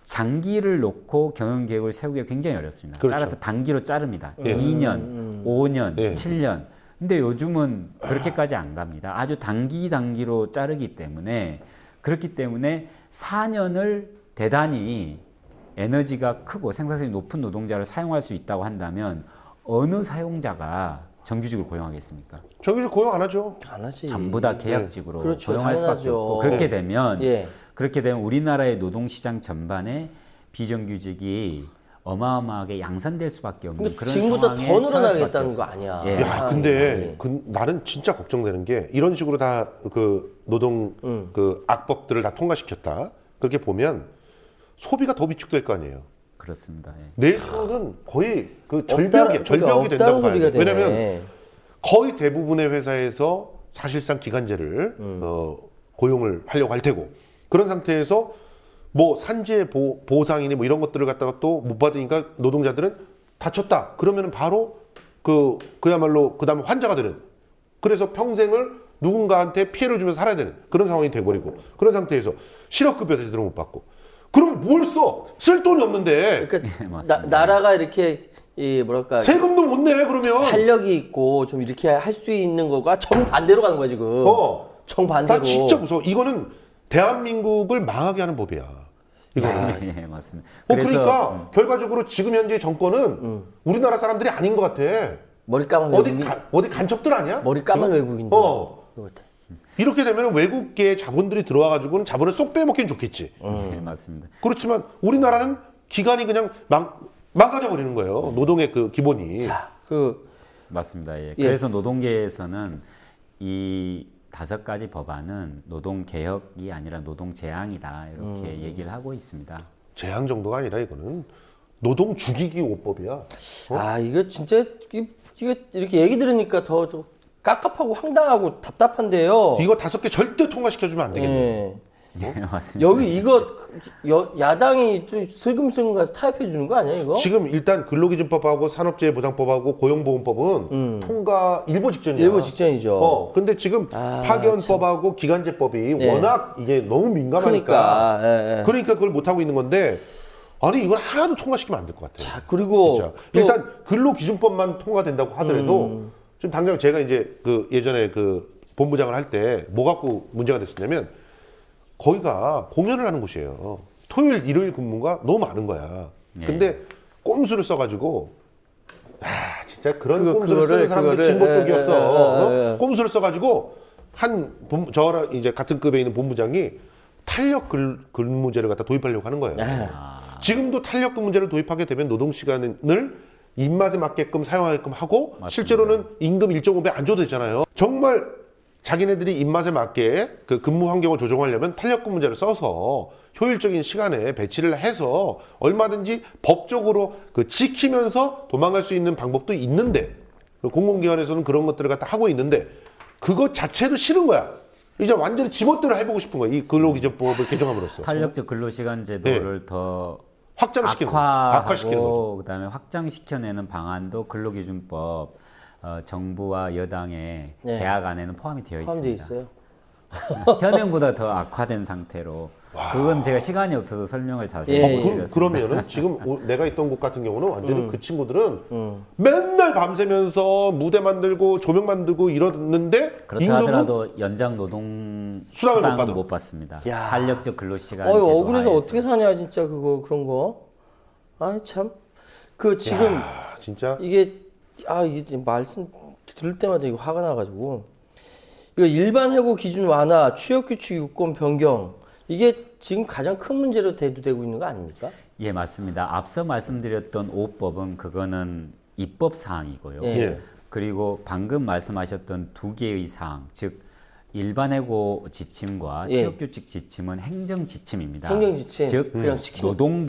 장기를 놓고 경영 계획을 세우기가 굉장히 어렵습니다. 그렇죠. 따라서 단기로 자릅니다. 예. 2년, 5년, 예. 7년. 근데 요즘은 그렇게까지 안 갑니다. 아주 단기로 자르기 때문에 그렇기 때문에 4년을 대단히 에너지가 크고 생산성이 높은 노동자를 사용할 수 있다고 한다면 어느 사용자가 정규직으로 고용하겠습니까? 정규직 고용 안 하죠. 안 하지. 전부 다 계약직으로 그렇죠. 고용할 수밖에 당연하죠. 없고 그렇게 되면 예. 그렇게 되면 우리나라의 노동시장 전반에 비정규직이 어마어마하게 양산될 수밖에 없는 근데 그런 지금부터 상황에 더 처할 수밖에 늘어나겠다는 거 없어요. 아니야. 예. 야, 근데 나는 진짜 걱정되는 게 이런 식으로 다 그 노동 그 악법들을 다 통과시켰다. 그렇게 보면 소비가 더 비축될 거 아니에요. 그렇습니다. 예. 내수는 거의 그 없다는 절벽이 된다고 봐야 소리가 돼요. 되네. 왜냐하면 거의 대부분의 회사에서 사실상 기간제를 고용을 하려고 할 테고 그런 상태에서 뭐 산재 보상이니 뭐 이런 것들을 갖다가 또 못 받으니까 노동자들은 다쳤다. 그러면은 바로 그야말로 그다음에 환자가 되는. 그래서 평생을 누군가한테 피해를 주면서 살아야 되는 그런 상황이 돼버리고 그런 상태에서 실업급여 제대로 못 받고 그럼 뭘 써? 쓸 돈이 없는데 그러니까 예, 맞습니다. 나라가 이렇게 이 뭐랄까 세금도 못 내 그러면 활력이 있고 좀 이렇게 할 수 있는 거가 정반대로 가는 거야 지금. 정반대로. 나 진짜 무서워. 이거는 대한민국을 망하게 하는 법이야. 이거. 예, 맞습니다. 그러니까 결과적으로 지금 현재 정권은 우리나라 사람들이 아닌 것 같아. 머리 까만 외국인. 어디 간첩들 아니야? 머리 까만 외국인들. 이렇게 되면 외국계 자본들이 들어와가지고는 자본을 쏙 빼먹기는 좋겠지. 예, 맞습니다. 그렇지만 우리나라는 기간이 그냥 망가져 버리는 거예요. 노동의 그 기본이. 자, 맞습니다. 예. 예. 그래서 노동계에서는 이 5가지 법안은 노동 개혁이 아니라 노동 재앙이다 이렇게 얘기를 하고 있습니다. 재앙 정도가 아니라 이거는 노동 죽이기 5법이야. 아, 이거 진짜 이거 이렇게 얘기 들으니까 더 깝깝하고 황당하고 답답한데요. 이거 5개 절대 통과시켜주면 안 되겠네. 예. 네, 맞습니다. 여기 이거 야당이 또 슬금슬금 가서 타협해 주는 거 아니야 이거? 지금 일단 근로기준법하고 산업재해보장법하고 고용보험법은 통과 일보 직전이야. 일부 직전이죠. 근데 지금 파견법하고 기간제법이 예. 워낙 이게 너무 민감하니까. 그러니까, 예. 그러니까 그걸 못하고 있는 건데, 아니, 이걸 하나도 통과시키면 안 될 것 같아요. 자, 그리고 진짜. 또- 일단 근로기준법만 통과된다고 하더라도, 지금 당장 제가 이제 그 예전에 그 본부장을 할 때 뭐 갖고 문제가 됐었냐면, 거기가 공연을 하는 곳이에요. 토요일, 일요일 근무가 너무 많은 거야. 근데 꼼수를 써가지고, 진짜 그런 꼼수를 쓰는 사람들이 진보 쪽이었어. 꼼수를 써가지고 저랑 이제 같은 급에 있는 본부장이 탄력 근무제를 갖다 도입하려고 하는 거예요. 지금도 탄력 근무제를 도입하게 되면 노동 시간을 입맛에 맞게끔 사용하게끔 하고 맞습니다. 실제로는 임금 1.5배 안 줘도 되잖아요. 정말 자기네들이 입맛에 맞게 그 근무 환경을 조정하려면 탄력 근무제를 써서 효율적인 시간에 배치를 해서 얼마든지 법적으로 그 지키면서 도망갈 수 있는 방법도 있는데 공공기관에서는 그런 것들을 갖다 하고 있는데 그거 자체도 싫은 거야. 이제 완전히 지멋대로 해보고 싶은 거야. 이 근로기준법을 개정함으로써. 탄력적 근로시간 제도를 더 확장시키는 악화시키는 거죠. 악화하고 그다음에 확장시켜내는 방안도 근로기준법 정부와 여당의 네. 대학 안에는 포함이 되어 포함되어 있습니다. 있어요. 현행보다 더 악화된 상태로 그건 제가 시간이 없어서 설명을 자세히 예, 못 예. 드렸습니다. 그러면은 지금 내가 있던 곳 같은 경우는 완전히 그 친구들은 맨날 밤새면서 무대 만들고 조명 만들고 이러는데 그렇다 임금은 하더라도 연장 노동 수당을 못 수당은 받아. 못 받습니다. 야. 탄력적 근로시간 어이, 제도 억울해서 하에서. 어떻게 사냐 진짜 그런 거. 아 참. 그 지금 진짜 이게 이게 말씀 들을 때마다 이거 화가 나가지고 이거 일반 해고 기준 완화, 취업규칙 유권 변경 이게 지금 가장 큰 문제로 대두되고 있는 거 아닙니까? 예, 맞습니다. 앞서 말씀드렸던 5법은 그거는 입법 사항이고요. 예. 그리고 방금 말씀하셨던 2개의 사항, 즉 일반 해고 지침과 예. 취업규칙 지침은 행정 지침입니다. 행정 지침, 즉 그냥 시키는.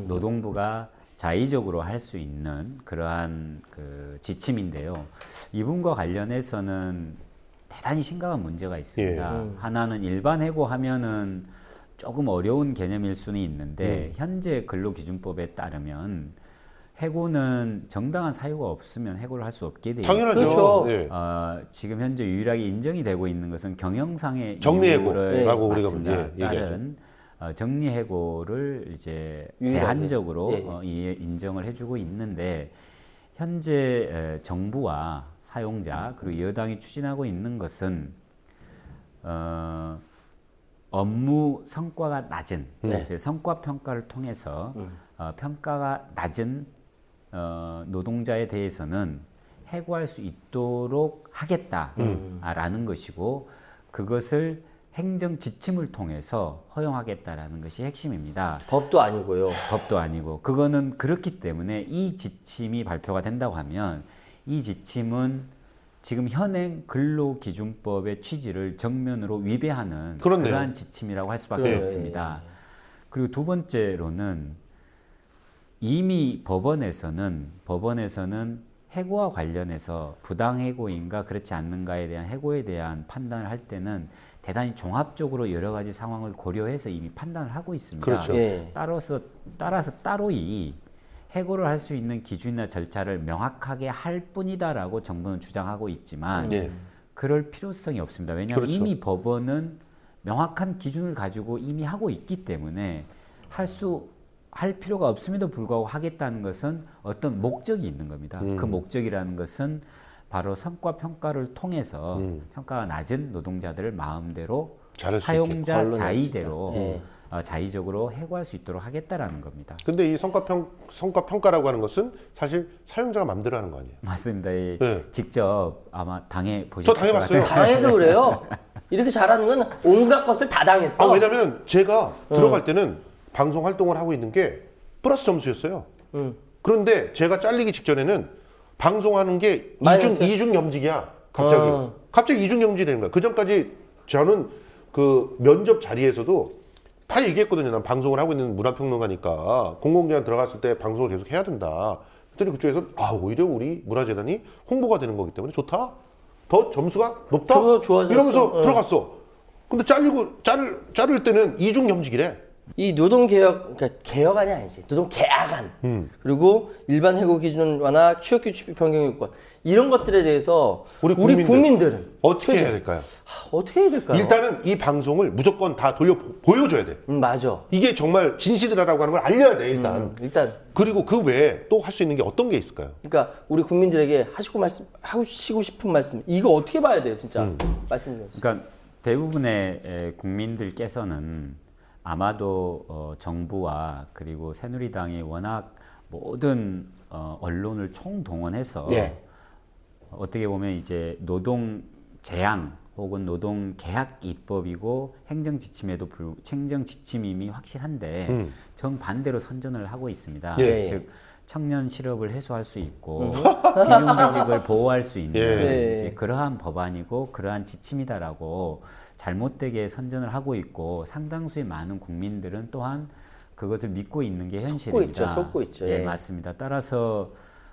노동부가 자의적으로 할 수 있는 그러한 그 지침인데요. 이분과 관련해서는 대단히 심각한 문제가 있습니다. 하나는 일반 해고하면은 조금 어려운 개념일 수는 있는데 현재 근로기준법에 따르면 해고는 정당한 사유가 없으면 해고를 할 수 없게 되어 당연하죠. 그렇죠. 예. 지금 현재 유일하게 인정이 되고 있는 것은 경영상의 정리해고라고 우리가 맞습니다. 얘기하죠. 다른 정리해고를 이제 유일하게. 제한적으로 예. 인정을 해주고 있는데 현재 정부와 사용자 그리고 여당이 추진하고 있는 것은 업무 성과가 낮은 이제 성과 평가를 통해서 평가가 낮은 노동자에 대해서는 해고할 수 있도록 하겠다라는 것이고 그것을 행정 지침을 통해서 허용하겠다라는 것이 핵심입니다. 법도 아니고요. 법도 아니고 그거는 그렇기 때문에 이 지침이 발표가 된다고 하면 이 지침은 지금 현행 근로기준법의 취지를 정면으로 위배하는 그렇네요. 그러한 지침이라고 할 수밖에 그래요. 없습니다. 그리고 두 번째로는 이미 법원에서는 해고와 관련해서 부당해고인가 그렇지 않는가에 대한 해고에 대한 판단을 할 때는 대단히 종합적으로 여러 가지 상황을 고려해서 이미 판단을 하고 있습니다. 그렇죠. 예. 따라서 따로 이 해고를 할 수 있는 기준이나 절차를 명확하게 할 뿐이다라고 정부는 주장하고 있지만 예. 그럴 필요성이 없습니다. 왜냐하면 그렇죠. 이미 법원은 명확한 기준을 가지고 이미 하고 있기 때문에 할 필요가 없음에도 불구하고 하겠다는 것은 어떤 목적이 있는 겁니다. 그 목적이라는 것은 바로 성과 평가를 통해서 평가가 낮은 노동자들을 마음대로 잘할 수 사용자 걸러낼 수 자의대로 있다. 자의적으로 해고할 수 있도록 하겠다라는 겁니다. 근데 이 성과평가라고 하는 것은 사실 사용자가 마음대로 하는 거 아니에요? 맞습니다. 네. 직접 아마 당해 저 보셨을 것 당해봤어요. 같아요. 당해서 그래요. 이렇게 잘하는 건 온갖 것을 다 당했어. 왜냐면 제가 들어갈 때는 방송 활동을 하고 있는 게 플러스 점수였어요. 그런데 제가 잘리기 직전에는 방송하는 게 마이너스? 이중 겸직이야. 갑자기. 갑자기 이중경직이 되는 거야. 그 전까지 저는 그 면접 자리에서도 다 얘기했거든요. 난 방송을 하고 있는 문화평론가니까 공공기관 들어갔을 때 방송을 계속 해야 된다. 그랬더니 그쪽에서 오히려 우리 문화재단이 홍보가 되는 거기 때문에 좋다. 더 점수가 높다. 좋아졌어. 이러면서 들어갔어. 근데 자를 때는 이중경직이래. 이 노동개혁, 그러니까 개혁안이 아니지. 노동계약안. 그리고 일반 해고 기준 완화, 취업규칙 변경요건 이런 것들에 대해서 우리 국민들은 어떻게 해야 될까요? 어떻게 해야 될까요? 일단은 이 방송을 무조건 다 돌려 보여줘야 돼. 맞아. 이게 정말 진실이다라고 하는 걸 알려야 돼 일단. 일단 그리고 그 외에 또 할 수 있는 게 어떤 게 있을까요? 그러니까 우리 국민들에게 하시고 싶은 말씀 이거 어떻게 봐야 돼요, 진짜? 말씀 좀 해주세요. 그러니까 대부분의 국민들께서는 아마도 정부와 그리고 새누리당이 워낙 모든 언론을 총동원해서 네. 어떻게 보면 이제 노동 재앙 혹은 노동 계약 입법이고 행정 지침이 이미 확실한데 정반대로 선전을 하고 있습니다. 예. 즉 청년 실업을 해소할 수 있고 비정규직을 보호할 수 있는 예. 이제 그러한 법안이고 그러한 지침이다라고 잘못되게 선전을 하고 있고 상당수의 많은 국민들은 또한 그것을 믿고 있는 게 현실입니다. 속고 있죠. 예, 맞습니다. 따라서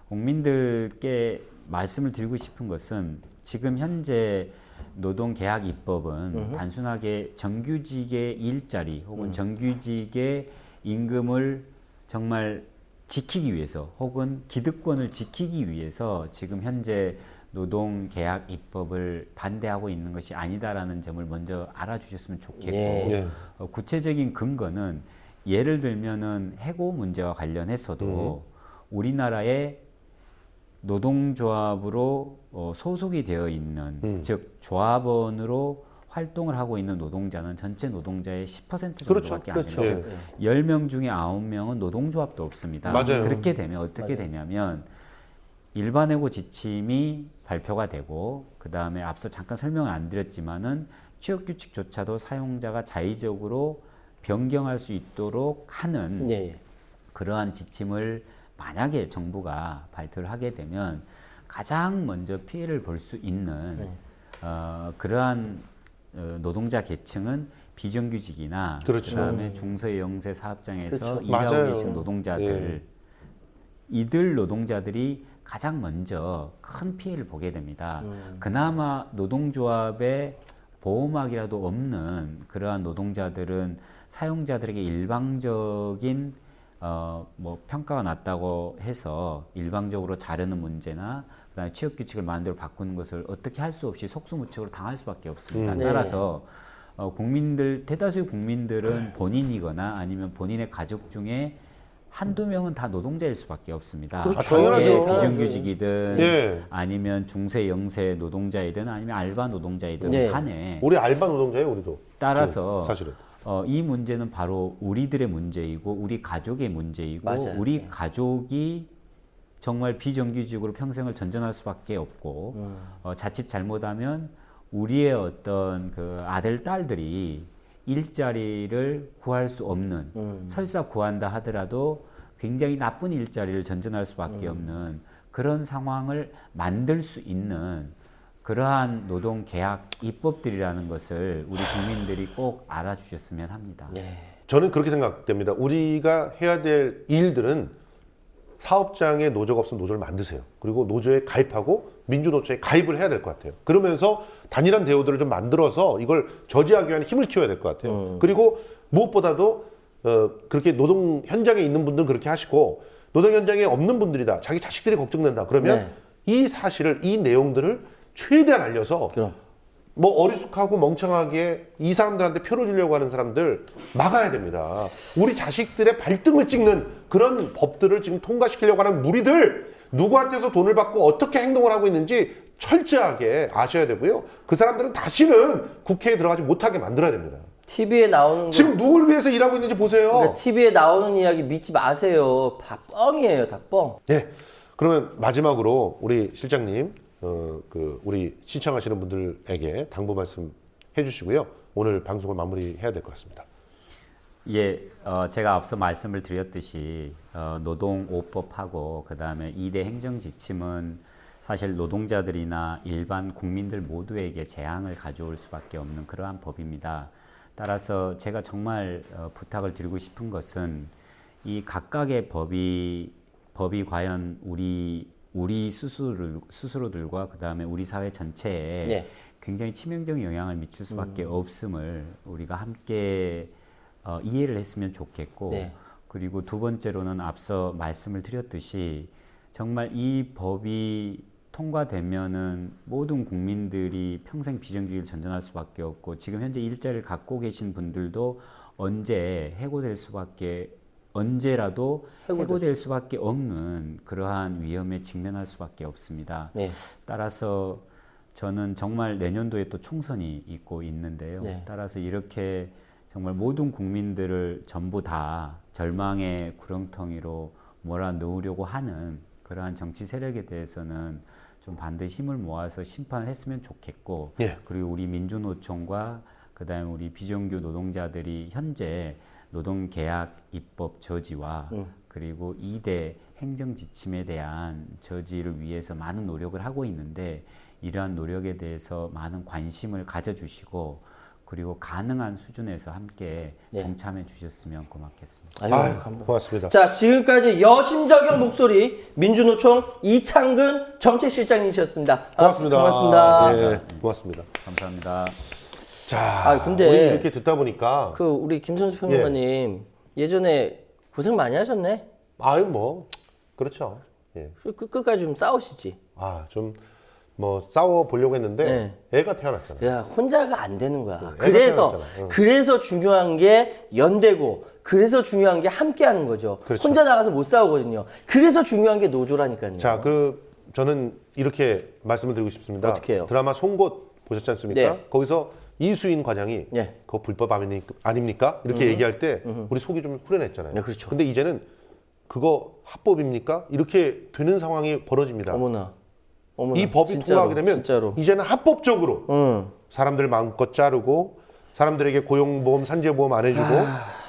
국민들께 말씀을 드리고 싶은 것은 지금 현재 노동계약 입법은 단순하게 정규직의 일자리 혹은 정규직의 임금을 정말 지키기 위해서 혹은 기득권을 지키기 위해서 지금 현재 노동계약 입법을 반대하고 있는 것이 아니다라는 점을 먼저 알아주셨으면 좋겠고 예. 구체적인 근거는 예를 들면은 해고 문제와 관련해서도 우리나라의 노동조합으로 소속이 되어 있는 즉 조합원으로 활동을 하고 있는 노동자는 전체 노동자의 10% 정도밖에 안 그렇죠. 됩니다. 즉 10명 중에 9명은 노동조합도 없습니다. 맞아요. 그렇게 되면 어떻게 되냐면 일반 해고 지침이 발표가 되고 그 다음에 앞서 잠깐 설명을 안 드렸지만은 취업 규칙조차도 사용자가 자의적으로 변경할 수 있도록 하는 예. 그러한 지침을 만약에 정부가 발표를 하게 되면 가장 먼저 피해를 볼 수 있는 그러한 노동자 계층은 비정규직이나 그렇죠. 그다음에 중소 영세 사업장에서 그렇죠. 일하고 맞아요. 계신 노동자들 예. 이들 노동자들이 가장 먼저 큰 피해를 보게 됩니다. 그나마 노동조합에 보호막이라도 없는 그러한 노동자들은 사용자들에게 일방적인 뭐 평가가 낮다고 해서 일방적으로 자르는 문제나 그다음에 취업 규칙을 마음대로 바꾸는 것을 어떻게 할 수 없이 속수무책으로 당할 수밖에 없습니다. 네. 따라서 대다수의 국민들은 본인이거나 아니면 본인의 가족 중에 한두 명은 다 노동자일 수밖에 없습니다. 그렇죠. 당연하죠. 예, 비정규직이든 예. 아니면 중세 영세 노동자이든 아니면 알바 노동자이든 네. 간에 우리 알바 노동자예요, 우리도. 따라서 사실은. 이 문제는 바로 우리들의 문제이고 우리 가족의 문제이고 맞아요. 우리 네. 가족이 정말 비정규직으로 평생을 전전할 수밖에 없고 자칫 잘못하면 우리의 어떤 그 아들 딸들이 일자리를 구할 수 없는 설사 구한다 하더라도 굉장히 나쁜 일자리를 전전할 수밖에 없는 그런 상황을 만들 수 있는 그러한 노동계약 입법들이라는 것을 우리 국민들이 꼭 알아주셨으면 합니다. 저는 그렇게 생각됩니다. 우리가 해야 될 일들은 사업장에 노조가 없으면 노조를 만드세요. 그리고 노조에 가입하고 민주노총에 가입을 해야 될 것 같아요. 그러면서 단일한 대우들을 좀 만들어서 이걸 저지하기 위한 힘을 키워야 될 것 같아요. 그리고 무엇보다도 그렇게 노동 현장에 있는 분들은 그렇게 하시고 노동 현장에 없는 분들이다. 자기 자식들이 걱정된다. 그러면 이 사실을 이 내용들을 최대한 알려서 뭐 어리숙하고 멍청하게 이 사람들한테 표를 주려고 하는 사람들 막아야 됩니다. 우리 자식들의 발등을 찍는 그런 법들을 지금 통과시키려고 하는 무리들 누구한테서 돈을 받고 어떻게 행동을 하고 있는지 철저하게 아셔야 되고요. 그 사람들은 다시는 국회에 들어가지 못하게 만들어야 됩니다. TV에 나오는 지금 누굴 위해서 일하고 있는지 보세요. 그러니까 TV에 나오는 이야기 믿지 마세요. 다 뻥이에요, 다 뻥. 네. 그러면 마지막으로 우리 실장님 우리 시청하시는 분들에게 당부 말씀 해주시고요. 오늘 방송을 마무리해야 될 것 같습니다. 예, 제가 앞서 말씀을 드렸듯이 노동 5법하고 그 다음에 2대 행정 지침은 사실 노동자들이나 일반 국민들 모두에게 재앙을 가져올 수밖에 없는 그러한 법입니다. 따라서 제가 정말 부탁을 드리고 싶은 것은 이 각각의 법이 과연 우리 스스로들과 그 다음에 우리 사회 전체에 네. 굉장히 치명적인 영향을 미칠 수밖에 없음을 우리가 함께 이해를 했으면 좋겠고 네. 그리고 두 번째로는 앞서 말씀을 드렸듯이 정말 이 법이 통과되면은 모든 국민들이 평생 비정규직을 전전할 수밖에 없고 지금 현재 일자리를 갖고 계신 분들도 언제라도 해고될 수밖에 없는 그러한 위험에 직면할 수밖에 없습니다. 네. 따라서 저는 정말 내년도에 또 총선이 있고 있는데요. 네. 따라서 이렇게 정말 모든 국민들을 전부 다 절망의 구렁텅이로 몰아넣으려고 하는 그러한 정치 세력에 대해서는 좀 반드시 힘을 모아서 심판을 했으면 좋겠고 예. 그리고 우리 민주노총과 그다음에 우리 비정규 노동자들이 현재 노동계약 입법 저지와 그리고 2대 행정지침에 대한 저지를 위해서 많은 노력을 하고 있는데 이러한 노력에 대해서 많은 관심을 가져주시고 그리고 가능한 수준에서 함께 네. 동참해 주셨으면 고맙겠습니다. 아유, 고맙습니다. 자, 지금까지 여심저격 목소리 민주노총 이창근 정책실장님이셨습니다. 고맙습니다. 고맙습니다. 예, 고맙습니다. 감사합니다. 자, 근데 우리 이렇게 듣다 보니까 그 우리 김선수 평론가님 예전에 고생 많이 하셨네. 아유 뭐 그렇죠. 예. 끝까지 좀 싸우시지. 좀 뭐 싸워 보려고 했는데 네. 애가 태어났잖아요. 야, 혼자가 안 되는 거야. 애가 그래서 태어났잖아. 응. 그래서 중요한 게 연대고 그래서 중요한 게 함께 하는 거죠. 그렇죠. 혼자 나가서 못 싸우거든요. 그래서 중요한 게 노조라니까요. 자, 저는 이렇게 말씀을 드리고 싶습니다. 어떻게 해요? 드라마 송곳 보셨지 않습니까? 네. 거기서 이수인 과장이 네. 그거 불법 아닙니까? 이렇게 얘기할 때 우리 속이 좀 후련했잖아요. 네, 그렇죠. 근데 이제는 그거 합법입니까? 이렇게 되는 상황이 벌어집니다. 어머나. 이 법이 진짜로, 통과하게 되면 진짜로. 이제는 합법적으로 사람들 마음껏 자르고 사람들에게 고용보험, 산재보험 안 해주고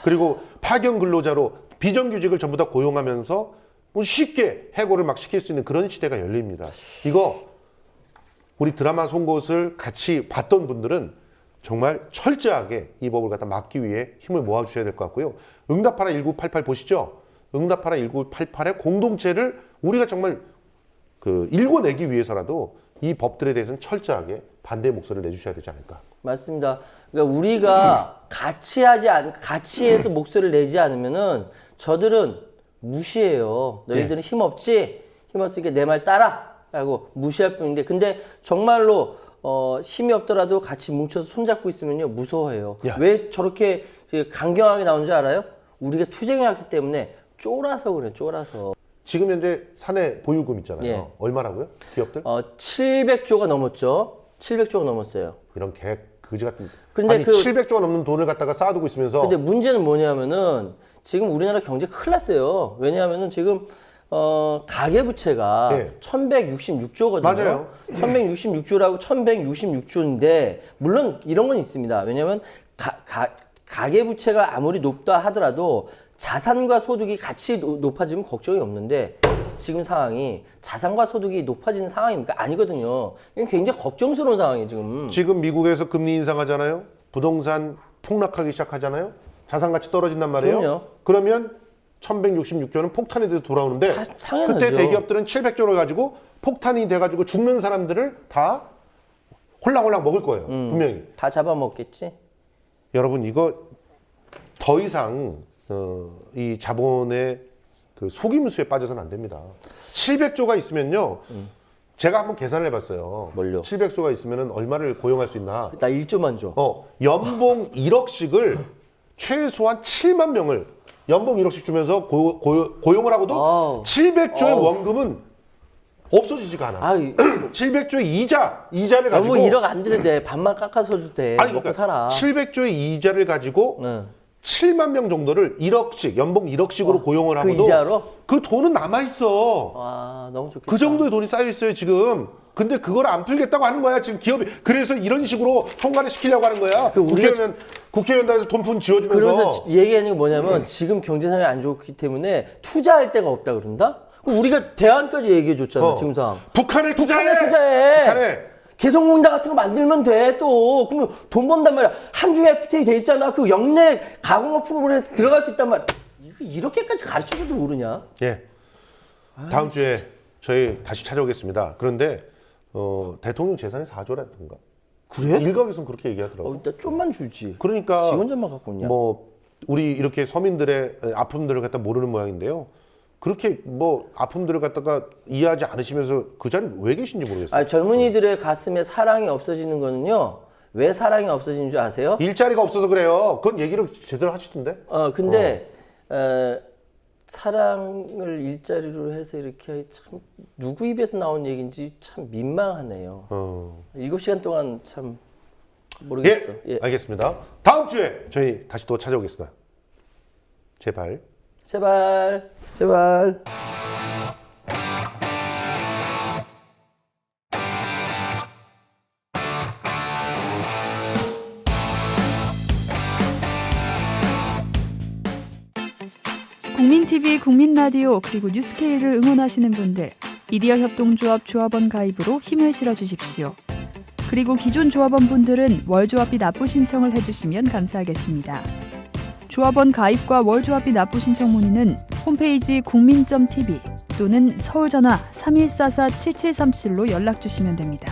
그리고 파견 근로자로 비정규직을 전부 다 고용하면서 뭐 쉽게 해고를 막 시킬 수 있는 그런 시대가 열립니다. 이거 우리 드라마 송곳을 같이 봤던 분들은 정말 철저하게 이 법을 갖다 막기 위해 힘을 모아주셔야 될 것 같고요. 응답하라 1988 보시죠. 응답하라 1988의 공동체를 우리가 정말 읽어내기 위해서라도 이 법들에 대해서는 철저하게 반대의 목소리를 내주셔야 되지 않을까. 맞습니다. 그러니까 우리가 같이 해서 목소리를 내지 않으면은 저들은 무시해요. 너희들은 힘없지? 힘없으니까 내 말 따라! 라고 무시할 뿐인데, 근데 정말로 힘이 없더라도 같이 뭉쳐서 손잡고 있으면요 무서워해요. 야. 왜 저렇게 강경하게 나온 줄 알아요? 우리가 투쟁해왔기 때문에 쫄아서 그래, 쫄아서. 지금 현재 사내 보유금 있잖아요. 예. 얼마라고요? 기업들? 700조가 넘었죠. 700조가 넘었어요. 이런 그지 같은. 근데 아니 700조가 넘는 돈을 갖다가 쌓아두고 있으면서 근데 문제는 뭐냐면은 지금 우리나라 경제 큰일 났어요. 왜냐하면은 지금 가계부채가 네. 1166조거든요. 맞아요. 1166조라고 1166조인데 물론 이런 건 있습니다. 왜냐하면 가계부채가 아무리 높다 하더라도 자산과 소득이 같이 높아지면 걱정이 없는데 지금 상황이 자산과 소득이 높아지는 상황입니까? 아니거든요. 이건 굉장히 걱정스러운 상황이에요, 지금. 지금 미국에서 금리 인상하잖아요. 부동산 폭락하기 시작하잖아요. 자산 가치 떨어진단 말이에요. 그럼요. 그러면 1166조는 폭탄이 돼서 돌아오는데 당연하죠. 그때 대기업들은 700조를 가지고 폭탄이 돼가지고 죽는 사람들을 다 홀랑홀랑 먹을 거예요. 분명히. 다 잡아먹겠지? 여러분 이거 더 이상 이 자본의 그 속임수에 빠져서는 안 됩니다. 700조가 있으면요. 제가 한번 계산을 해봤어요. 뭘요? 700조가 있으면 얼마를 고용할 수 있나. 나 1조만 줘. 연봉 1억씩을 최소한 7만 명을 연봉 1억씩 주면서 고용을 하고도 700조의 원금은 없어지지가 않아. 700조의 이자를 가지고 뭐 1억 안 돼도 돼. 반만 깎아서도 돼. 아니, 먹고 그러니까 살아. 700조의 이자를 가지고 7만 명 정도를 1억씩 연봉 1억씩으로 고용을 그 하고도 이자로? 그 돈은 남아 있어. 와, 너무 좋겠다. 그 정도의 돈이 쌓여 있어요 지금. 근데 그걸 안 풀겠다고 하는 거야 지금 기업이. 그래서 이런 식으로 통과를 시키려고 하는 거야. 국회의원단에서 돈푼 지어주면서. 그러면서 얘기하는 게 뭐냐면 지금 경제 상황이 안 좋기 때문에 투자할 데가 없다 그런다? 우리가 대안까지 얘기해 줬잖아, 지금 상황. 북한에 투자해. 투자해. 개성공단 같은 거 만들면 돼, 또. 그러면 돈 번단 말이야. 한중 FTA 돼 있잖아. 그 영내 가공업 프로그램에서 들어갈 수 있단 말이야. 이렇게까지 가르쳐줘도 모르냐? 예. 다음 주에 저희 다시 찾아오겠습니다. 그런데 대통령 재산이 4조라던가. 그래? 일각에서는 그렇게 얘기하더라고. 일단 좀만 주지. 그러니까 지원자만 갖고 있냐? 뭐 우리 이렇게 서민들의 아픔들을 갖다 모르는 모양인데요. 그렇게 뭐 아픔들을 갖다가 이해하지 않으시면서 그 자리에 왜 계신지 모르겠어요. 젊은이들의 가슴에 사랑이 없어지는 거는요. 왜 사랑이 없어지는 줄 아세요? 일자리가 없어서 그래요. 그건 얘기를 제대로 하시던데. 근데 사랑을 일자리로 해서 이렇게 참 누구 입에서 나온 얘기인지 참 민망하네요. 7시간 동안 참 모르겠어. 예, 알겠습니다. 다음 주에 저희 다시 또 찾아오겠습니다. 제발. 제발. 제발. 국민TV, 국민라디오 그리고 뉴스케이를 응원하시는 분들 미디어 협동조합 조합원 가입으로 힘을 실어주십시오. 그리고 기존 조합원분들은 월조합비 납부 신청을 해주시면 감사하겠습니다. 조합원 가입과 월조합비 납부 신청 문의는 홈페이지 국민.tv 또는 서울전화 3144-7737로 연락주시면 됩니다.